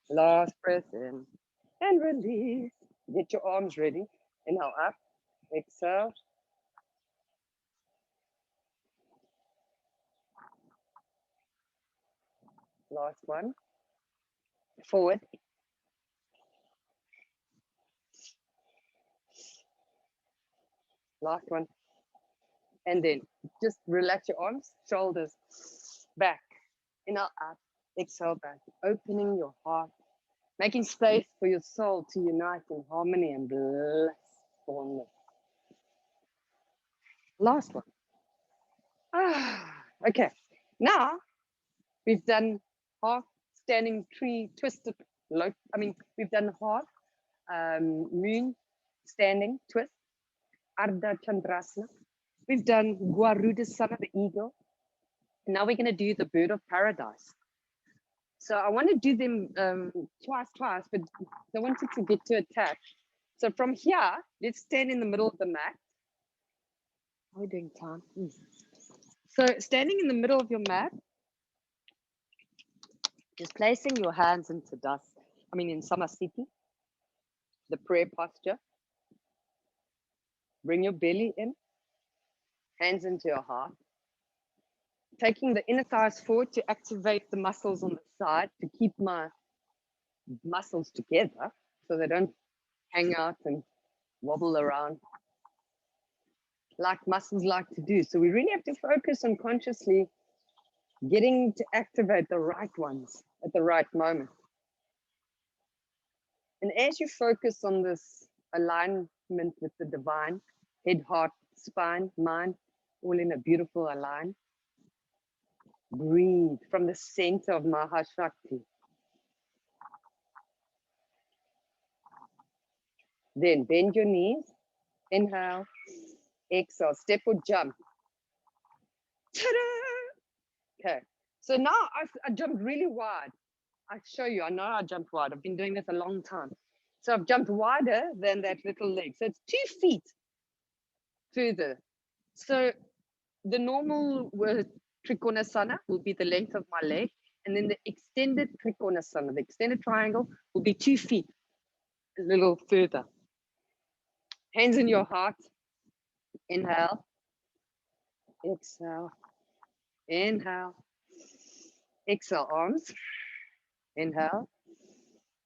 Last breath in and release. Get your arms ready. Inhale up. Exhale. Last one. Forward. Last one. And then just relax your arms, shoulders, back. Inhale up. Exhale back. Opening your heart. Making space for your soul to unite in harmony and blissfulness. Last one. Okay. Now we've done half standing tree twisted. We've done half moon standing twist, Ardha Chandrasana. We've done Garudasana, the eagle. Now we're going to do the bird of paradise. So I want to do them twice, but I wanted to get too attached. So from here, let's stand in the middle of the mat. How are we doing time? So standing in the middle of your mat, just placing your hands into in Samasthiti, the prayer posture. Bring your belly in, hands into your heart. Taking the inner thighs forward to activate the muscles on the side to keep my muscles together so they don't hang out and wobble around like muscles like to do. So we really have to focus on consciously getting to activate the right ones at the right moment. And as you focus on this alignment with the divine, head, heart, spine, mind, all in a beautiful align, breathe from the center of Mahashakti. Then bend your knees, inhale, exhale, step or jump. Ta-da! Okay, so now I jumped really wide. I show you, I know I jumped wide. I've been doing this a long time. So I've jumped wider than that little leg. So it's 2 feet further. So the normal Trikonasana will be the length of my leg. And then the extended Trikonasana, the extended triangle, will be 2 feet, a little further. Hands in your heart. Inhale. Exhale. Inhale. Exhale, arms. Inhale.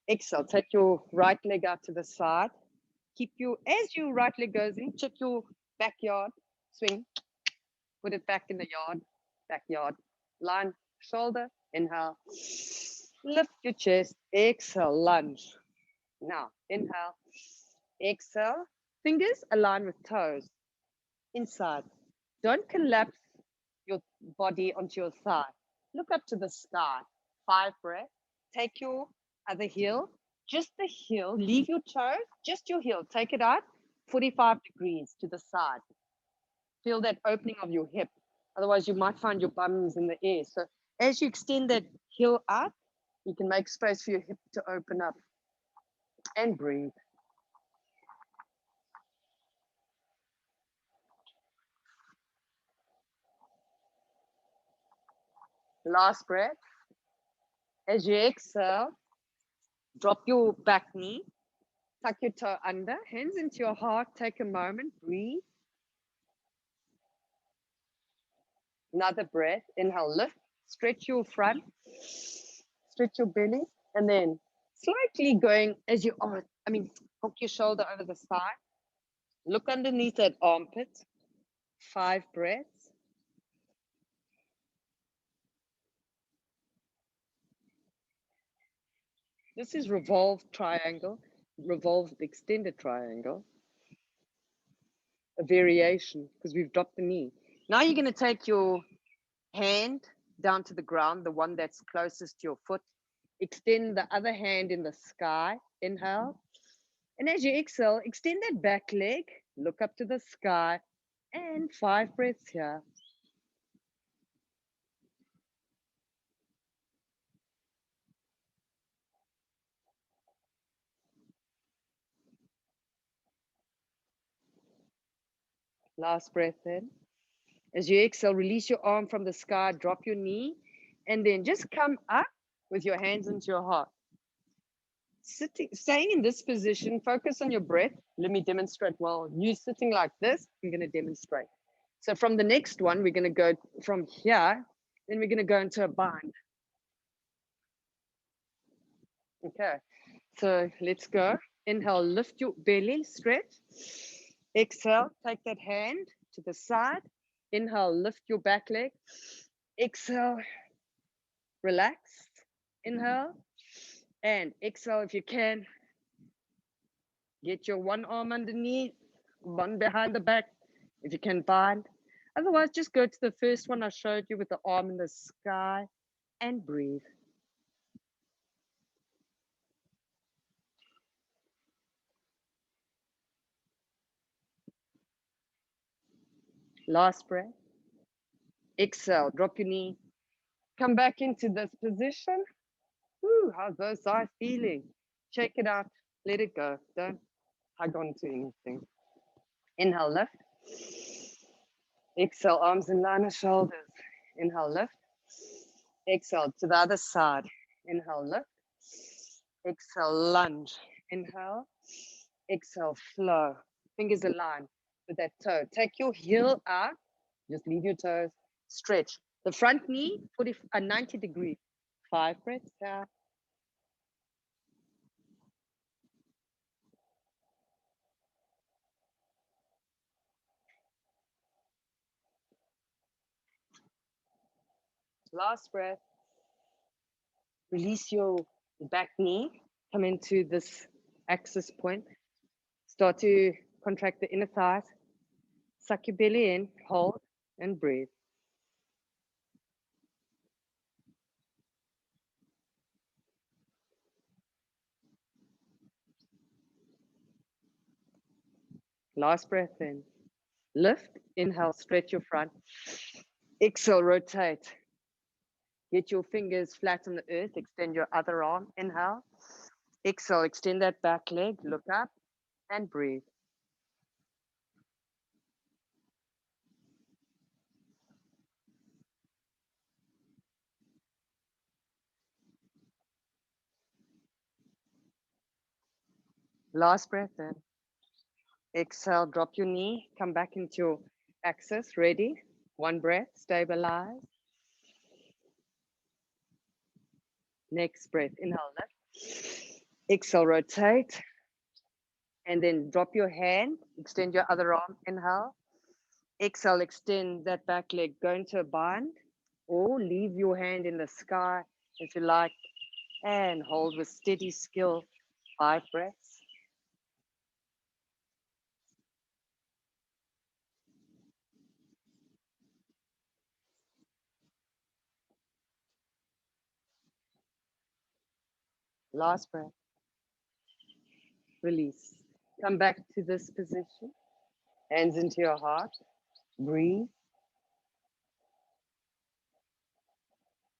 Exhale, take your right leg out to the side. As your right leg goes in, check your backyard, swing, put it back in the yard, backyard, line, shoulder, inhale, lift your chest, exhale, lunge. Now, inhale, exhale, fingers align with toes, inside. Don't collapse your body onto your thigh. Look up to the sky. 5 breaths. Take your other heel, just the heel. Leave your toes, just your heel. Take it out 45 degrees to the side. Feel that opening of your hip. Otherwise, you might find your bums in the air. So as you extend that heel out, you can make space for your hip to open up and breathe. Last breath. As you exhale, drop your back knee, tuck your toe under, hands into your heart, take a moment, breathe. Another breath, inhale, lift, stretch your front, stretch your belly, and then slightly going as you are, hook your shoulder over the side, look underneath that armpit, 5 breaths. This is revolved triangle, revolved extended triangle, a variation because we've dropped the knee. Now you're going to take your hand down to the ground, the one that's closest to your foot. Extend the other hand in the sky. Inhale. And as you exhale, extend that back leg. Look up to the sky. And 5 breaths here. Last breath in. As you exhale, release your arm from the sky, drop your knee, and then just come up with your hands into your heart. Staying in this position, focus on your breath. Let me demonstrate while you sitting like this. I'm going to demonstrate. So from the next one, we're going to go from here, then we're going to go into a bind. Okay, so let's go. Inhale, lift your belly, stretch. Exhale, take that hand to the side. Inhale, lift your back leg. Exhale, relax. Inhale, and exhale if you can. Get your one arm underneath, one behind the back, if you can bind. Otherwise, just go to the first one I showed you with the arm in the sky and breathe. Last breath. Exhale, drop your knee. Come back into this position. Woo, how's those thighs feeling? Check it out. Let it go. Don't hug on to anything. Inhale, lift. Exhale, arms in line of shoulders. Inhale, lift. Exhale to the other side. Inhale, lift. Exhale, lunge. Inhale. Exhale, flow. Fingers aligned with that toe. Take your heel out. Just leave your toes. Stretch. The front knee, 90 degrees. 5 breaths out. Last breath. Release your back knee. Come into this axis point. Start to contract the inner thighs. Suck your belly in, hold, and breathe. Last breath in. Lift, inhale, stretch your front. Exhale, rotate. Get your fingers flat on the earth. Extend your other arm. Inhale. Exhale, extend that back leg. Look up and breathe. Last breath in. Exhale, drop your knee. Come back into your axis. Ready? One breath. Stabilize. Next breath. Inhale, lift. Exhale, rotate. And then drop your hand. Extend your other arm. Inhale. Exhale, extend that back leg. Go into a bind. Or leave your hand in the sky if you like. And hold with steady skill. 5 breaths. Last breath. Release. Come back to this position. Hands into your heart. Breathe.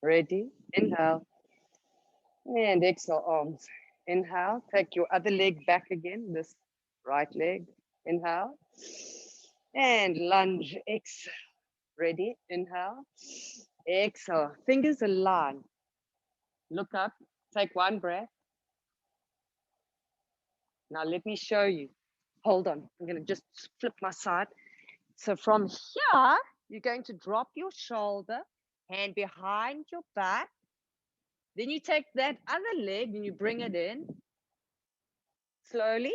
Ready. Inhale. And exhale, arms. Inhale. Take your other leg back again. This right leg. Inhale. And lunge. Exhale. Ready. Inhale. Exhale. Fingers align. Look up. Take one breath. Now let me show you. Hold on. I'm going to just flip my side. So from here, you're going to drop your shoulder, hand behind your back. Then you take that other leg and you bring it in slowly.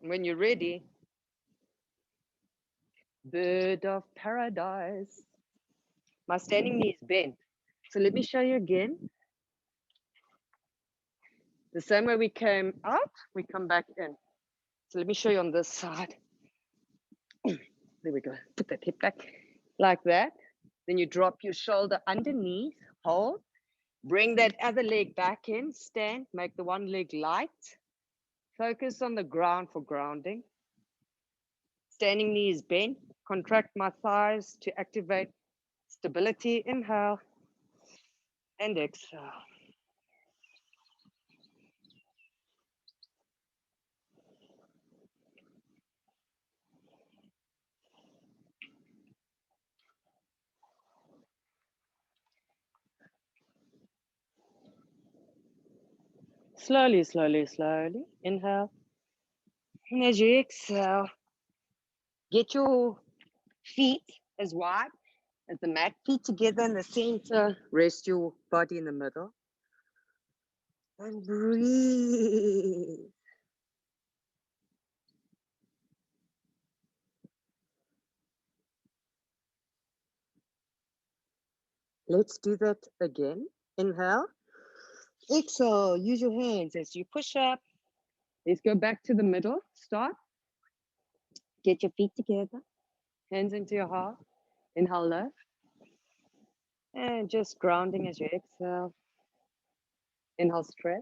When you're ready, bird of paradise. My standing knee is bent. So let me show you again. The same way we came out, we come back in. So let me show you on this side. There we go. Put that hip back like that. Then you drop your shoulder underneath, hold. Bring that other leg back in, stand, make the one leg light. Focus on the ground for grounding. Standing knee is bent. Contract my thighs to activate stability. Inhale and exhale. Slowly, slowly, slowly. Inhale. And as you exhale, get your feet as wide as the mat, feet together in the center. Rest your body in the middle. And breathe. Let's do that again. Inhale. Exhale. Use your hands as you push up. Let's go back to the middle. Start. Get your feet together. Hands into your heart. Inhale, lift. And just grounding as you exhale. Inhale, stretch.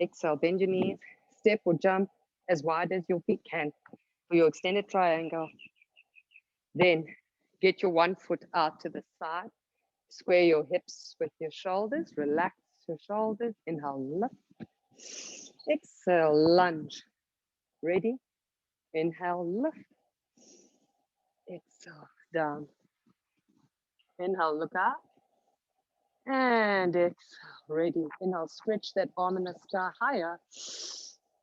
Exhale, bend your knees. Step or jump as wide as your feet can for your extended triangle. Then get your one foot out to the side. Square your hips with your shoulders. Relax your shoulders. Inhale, lift. Exhale, lunge. Ready? Inhale, lift. Exhale, down. Inhale, look up. And exhale, ready. Inhale, stretch that arm in the sky higher.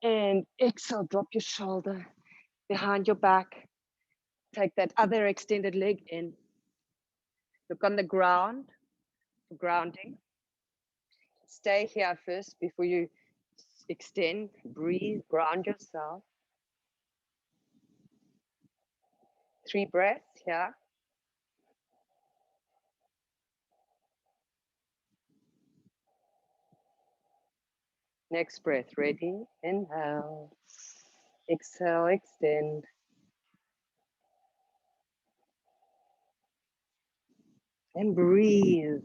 And exhale, drop your shoulder behind your back. Take that other extended leg in. Look on the ground for grounding. Stay here first before you extend. Breathe, ground yourself. 3 breaths here. Next breath, ready? Inhale. Exhale, extend. And breathe.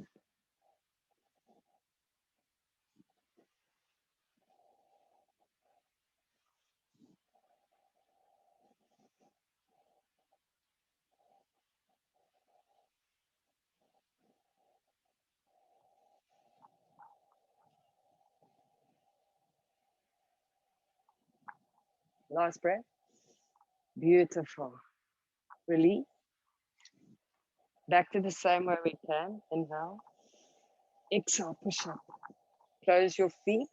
Last breath. Beautiful. Release. Back to the same way we can. Inhale. Exhale, push up. Close your feet.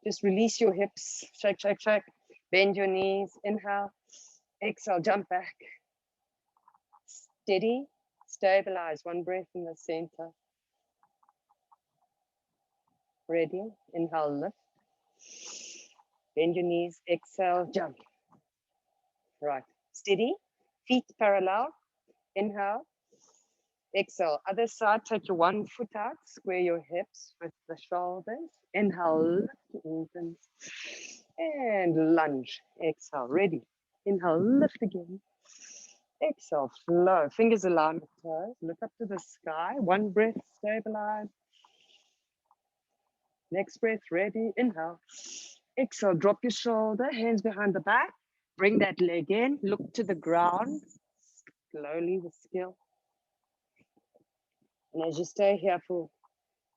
Just release your hips. Shake, shake, shake. Bend your knees. Inhale. Exhale, jump back. Steady. Stabilize. One breath in the center. Ready? Inhale, lift. Bend your knees. Exhale, jump. Right. Steady. Feet parallel. Inhale. Exhale. Other side. Take your one foot out. Square your hips with the shoulders. Inhale. Lift. Opens. And lunge. Exhale. Ready. Inhale. Lift again. Exhale. Flow. Fingers align with toes. Look up to the sky. One breath. Stabilize. Next breath, ready, inhale. Exhale, drop your shoulder, hands behind the back. Bring that leg in, look to the ground, slowly with skill. And as you stay here for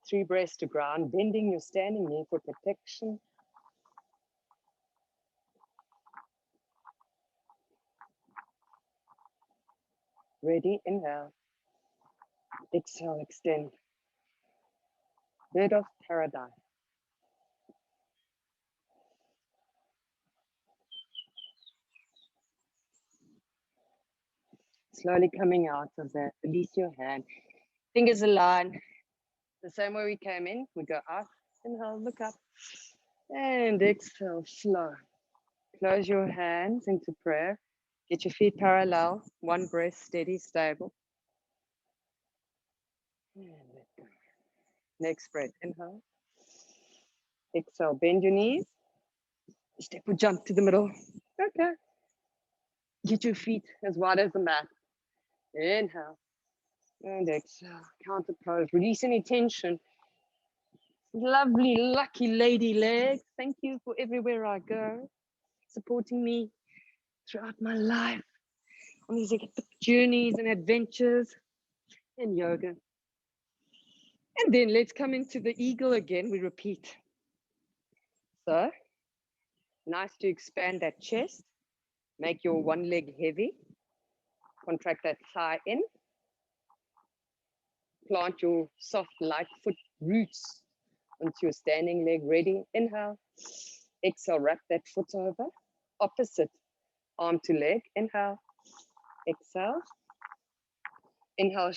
3 breaths to ground, bending your standing knee for protection. Ready, inhale. Exhale, extend. Bird of paradise. Slowly coming out of that, release your hand. Fingers align. The same way we came in, we go up, inhale, look up. And exhale, flow. Close your hands into prayer. Get your feet parallel, 1 breath, steady, stable. And let go. Next breath, inhale. Exhale, bend your knees. Step or jump to the middle. Okay. Get your feet as wide as the mat. Inhale. And exhale. Counter pose. Release any tension. Lovely, lucky lady legs. Thank you for everywhere I go, supporting me throughout my life on these epic journeys and adventures in yoga. And then let's come into the eagle again. We repeat. So, nice to expand that chest. Make your one leg heavy. Contract that thigh in. Plant your soft, light foot roots onto your standing leg. Ready? Inhale. Exhale, wrap that foot over. Opposite arm to leg. Inhale. Exhale. Inhale,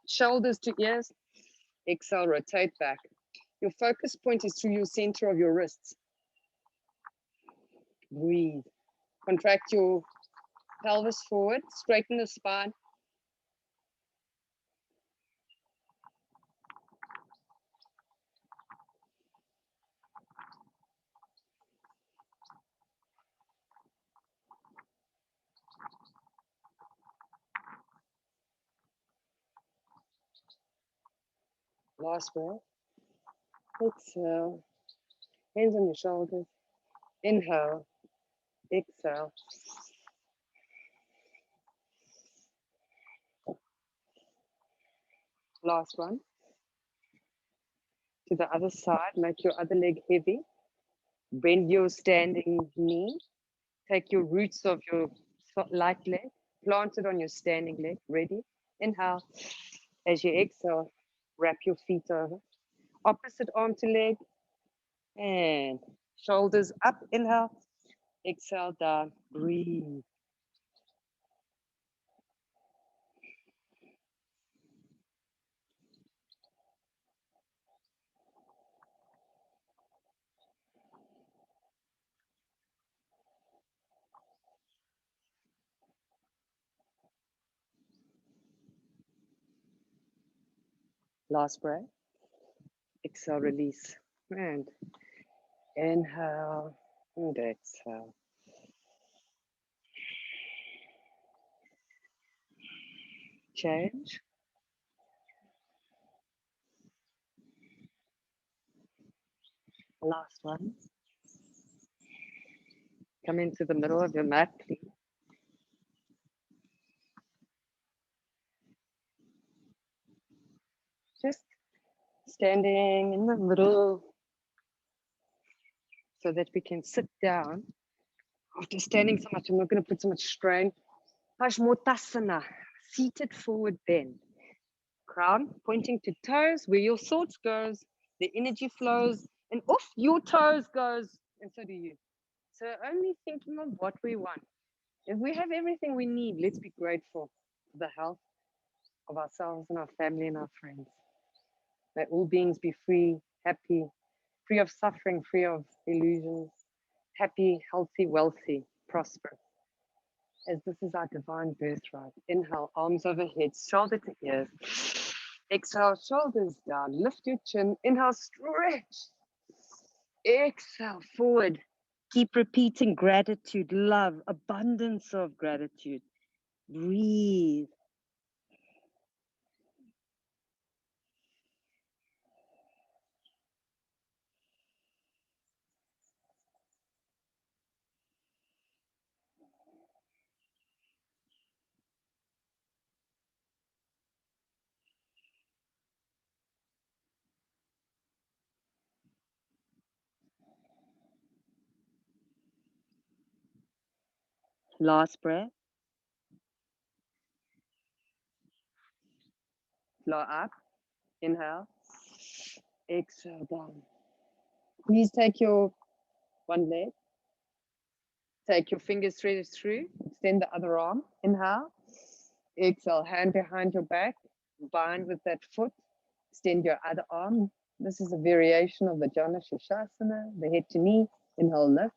shoulders to ears. Exhale, rotate back. Your focus point is through your center of your wrists. Breathe. Contract your pelvis forward, straighten the spine. Last breath. Exhale. Hands on your shoulders. Inhale. Exhale. Last one. To the other side, make your other leg heavy. Bend your standing knee. Take your roots of your light leg, plant it on your standing leg. Ready? Inhale. As you exhale, wrap your feet over. Opposite arm to leg. And shoulders up. Inhale. Exhale down. Breathe. Last breath. Exhale, release. And inhale and exhale. Change. Last one. Come into the middle of your mat, please. Just standing in the middle so that we can sit down. After standing so much, I'm not going to put so much strain. Paschimottanasana, seated forward bend. Crown pointing to toes, where your thoughts goes, the energy flows, and off your toes goes, and so do you. So only thinking of what we want. If we have everything we need, let's be grateful for the health of ourselves and our family and our friends. May all beings be free, happy, free of suffering, free of illusions, happy, healthy, wealthy, prosperous. As this is our divine birthright. Inhale, arms overhead, shoulder to ears. Exhale, shoulders down. Lift your chin. Inhale, stretch. Exhale, forward. Keep repeating gratitude, love, abundance of gratitude. Breathe. Last breath. Flow up. Inhale. Exhale down. Please take your one leg. Take your fingers through. Extend the other arm. Inhale. Exhale. Hand behind your back. Bind with that foot. Extend your other arm. This is a variation of the Jana Shirshasana, the head to knee. Inhale, lift.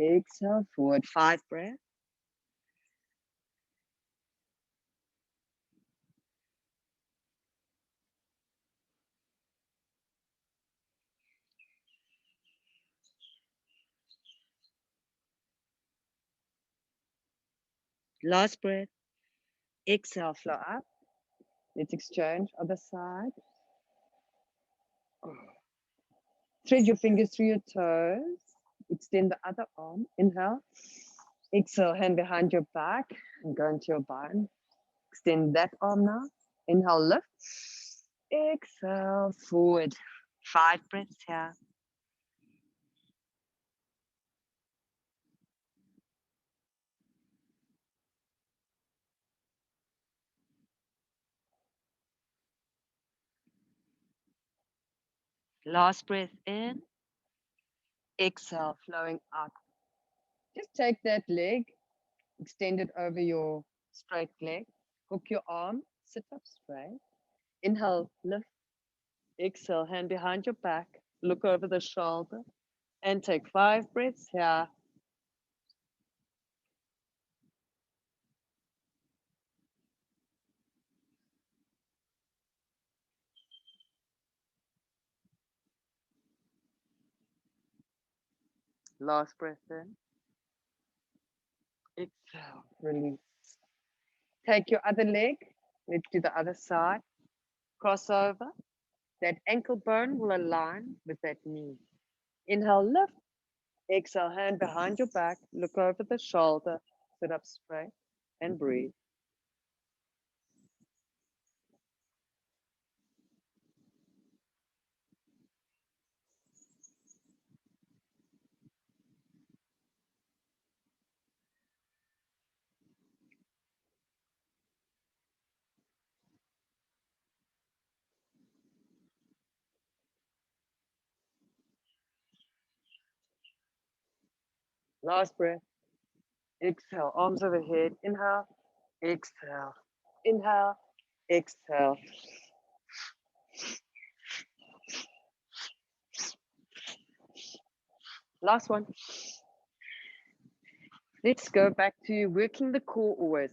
Exhale, forward. 5 breaths. Last breath. Exhale, flow up. Let's exchange. Other side. Thread your fingers through your toes. Extend the other arm. Inhale. Exhale, hand behind your back and go into your bind. Extend that arm now. Inhale, lift. Exhale, forward. 5 breaths here. Last breath in. Exhale, flowing out. Just take that leg, extend it over your straight leg. Hook your arm, sit up straight. Inhale, lift. Exhale, hand behind your back. Look over the shoulder and take 5 breaths here. Last breath in. Exhale, release. Take your other leg. Let's do the other side. Cross over. That ankle bone will align with that knee. Inhale, lift. Exhale, hand behind your back. Look over the shoulder. Sit up straight and breathe. Last breath. Exhale, arms overhead. Inhale, exhale. Inhale, exhale. Last one. Let's go back to working the core always.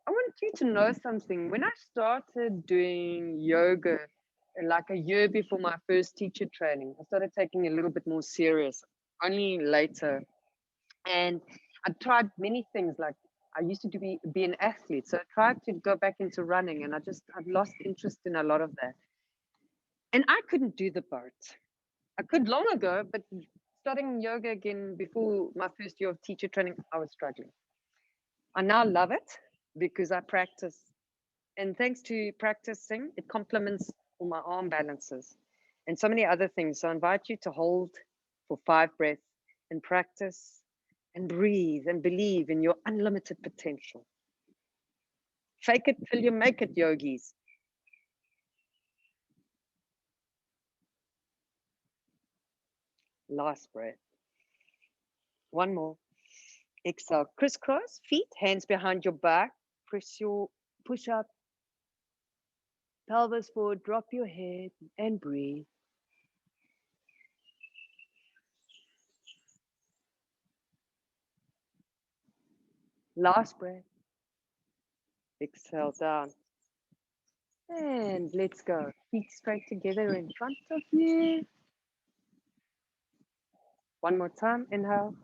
I want you to know something. When I started doing yoga, like a year before my first teacher training, I started taking it a little bit more serious, only later. And I tried many things. Like I used to be an athlete, so I tried to go back into running, and I've lost interest in a lot of that. And I couldn't do the boat. I could long ago, but starting yoga again before my first year of teacher training, I was struggling. I now love it because I practice. And thanks to practicing, it complements all my arm balances and so many other things. So I invite you to hold for 5 breaths and practice and breathe and believe in your unlimited potential. Fake it till you make it, yogis. Last breath. One more. Exhale. Crisscross feet, hands behind your back. Push up, pelvis forward, drop your head and breathe. Last breath. Exhale down. And let's go. Feet straight together in front of you. One more time. Inhale.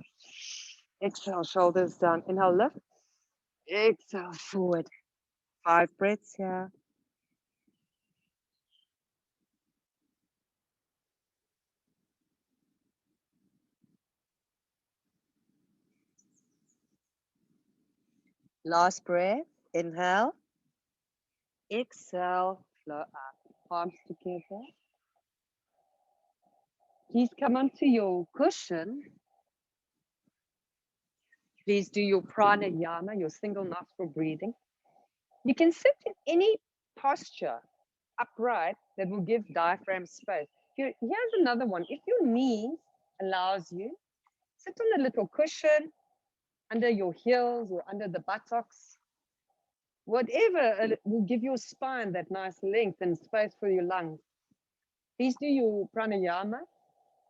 Exhale, shoulders down. Inhale, lift. Exhale, forward. 5 breaths here. Last breath. Inhale. Exhale, flow up. Palms together. Please come onto your cushion. Please do your pranayama, your single nostril breathing. You can sit in any posture upright that will give diaphragm space. Here's another one. If your knees allows you, sit on a little cushion under your heels or under the buttocks. Whatever will give your spine that nice length and space for your lungs. Please do your pranayama.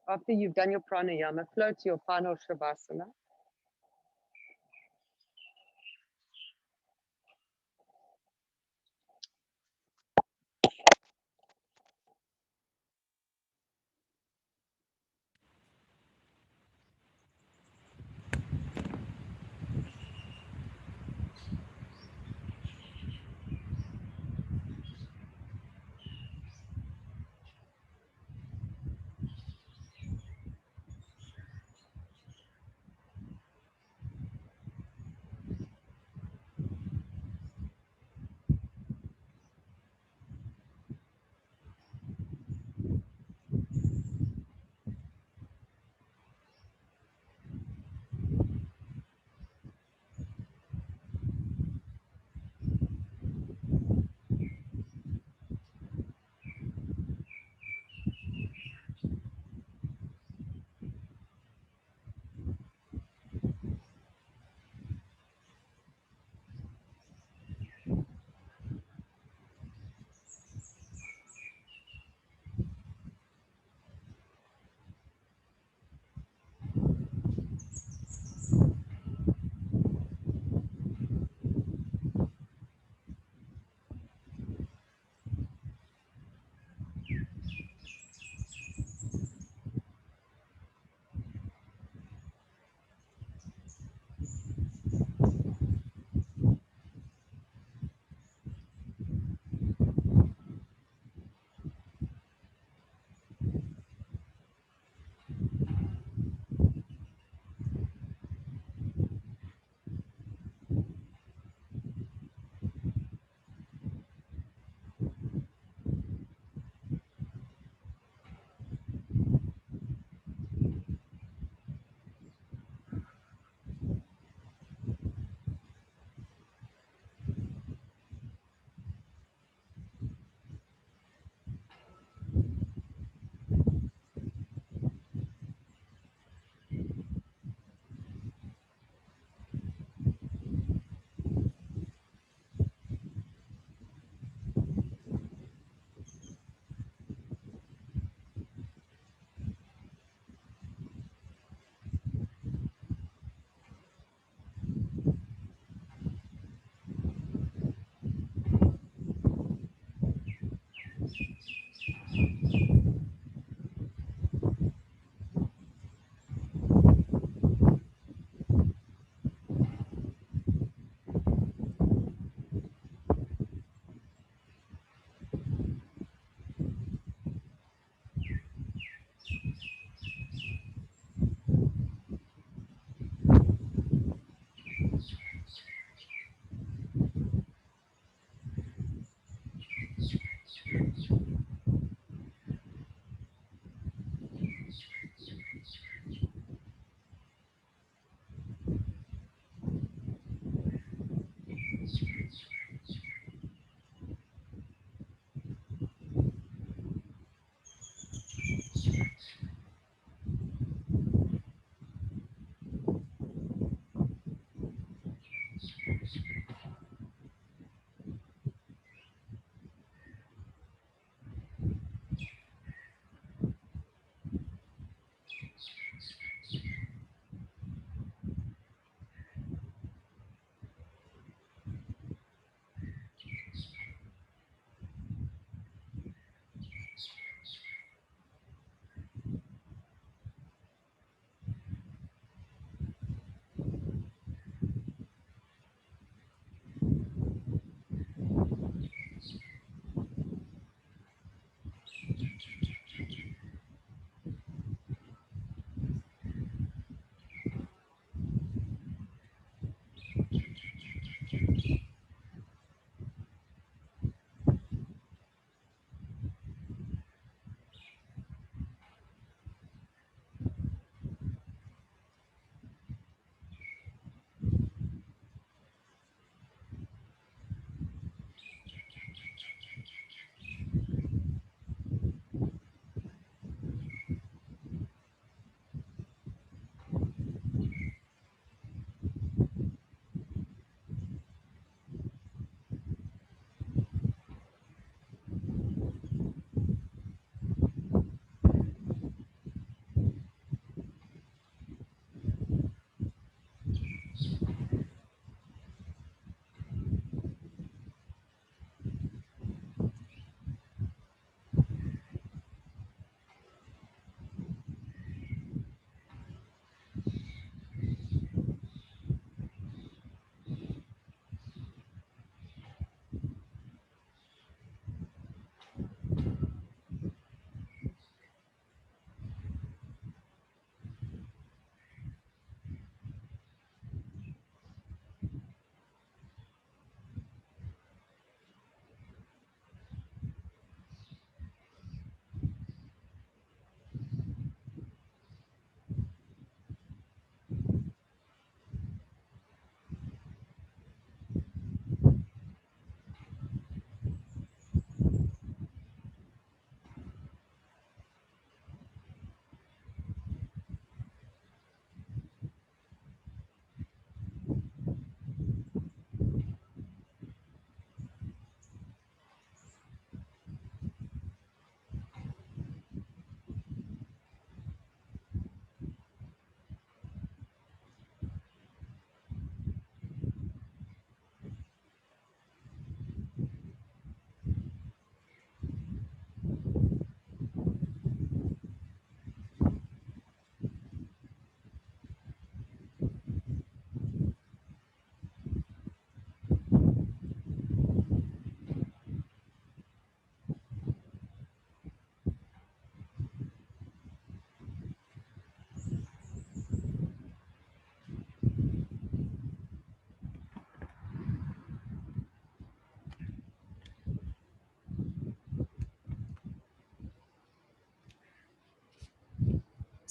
After you've done your pranayama, flow to your final shavasana.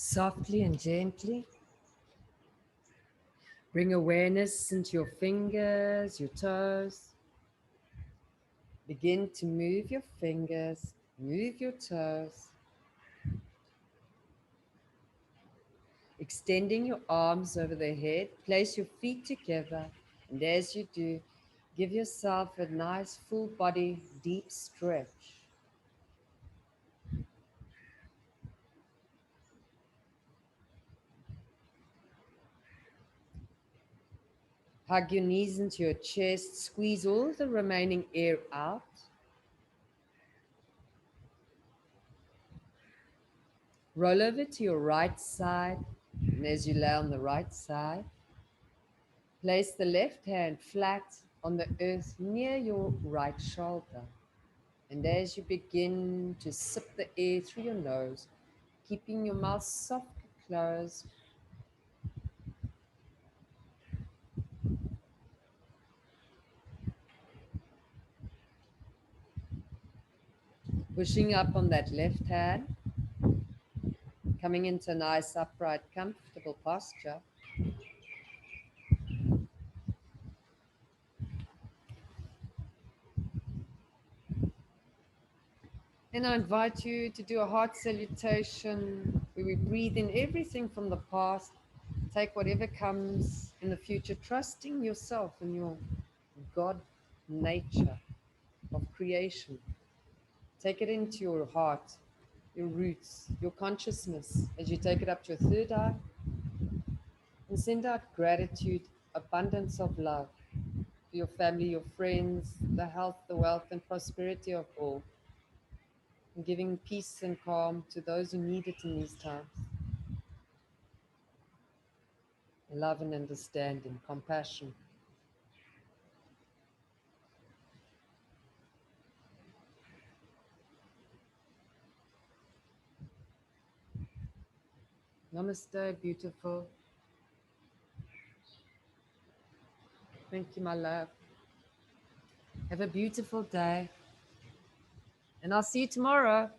Softly and gently, bring awareness into your fingers, your toes. Begin to move your fingers, move your toes, extending your arms over the head. Place your feet together, and as you do, give yourself a nice full body deep stretch. Hug your knees into your chest, squeeze all the remaining air out. Roll over to your right side, and as you lay on the right side, place the left hand flat on the earth near your right shoulder. And as you begin to sip the air through your nose, keeping your mouth softly closed, pushing up on that left hand, coming into a nice upright, comfortable posture. And I invite you to do a heart salutation where we breathe in everything from the past, take whatever comes in the future, trusting yourself and your God nature of creation. Take it into your heart, your roots, your consciousness as you take it up to your third eye and send out gratitude, abundance of love for your family, your friends, the health, the wealth, and prosperity of all, and giving peace and calm to those who need it in these times. Love and understanding, compassion. Namaste, beautiful. Thank you, my love. Have a beautiful day. And I'll see you tomorrow.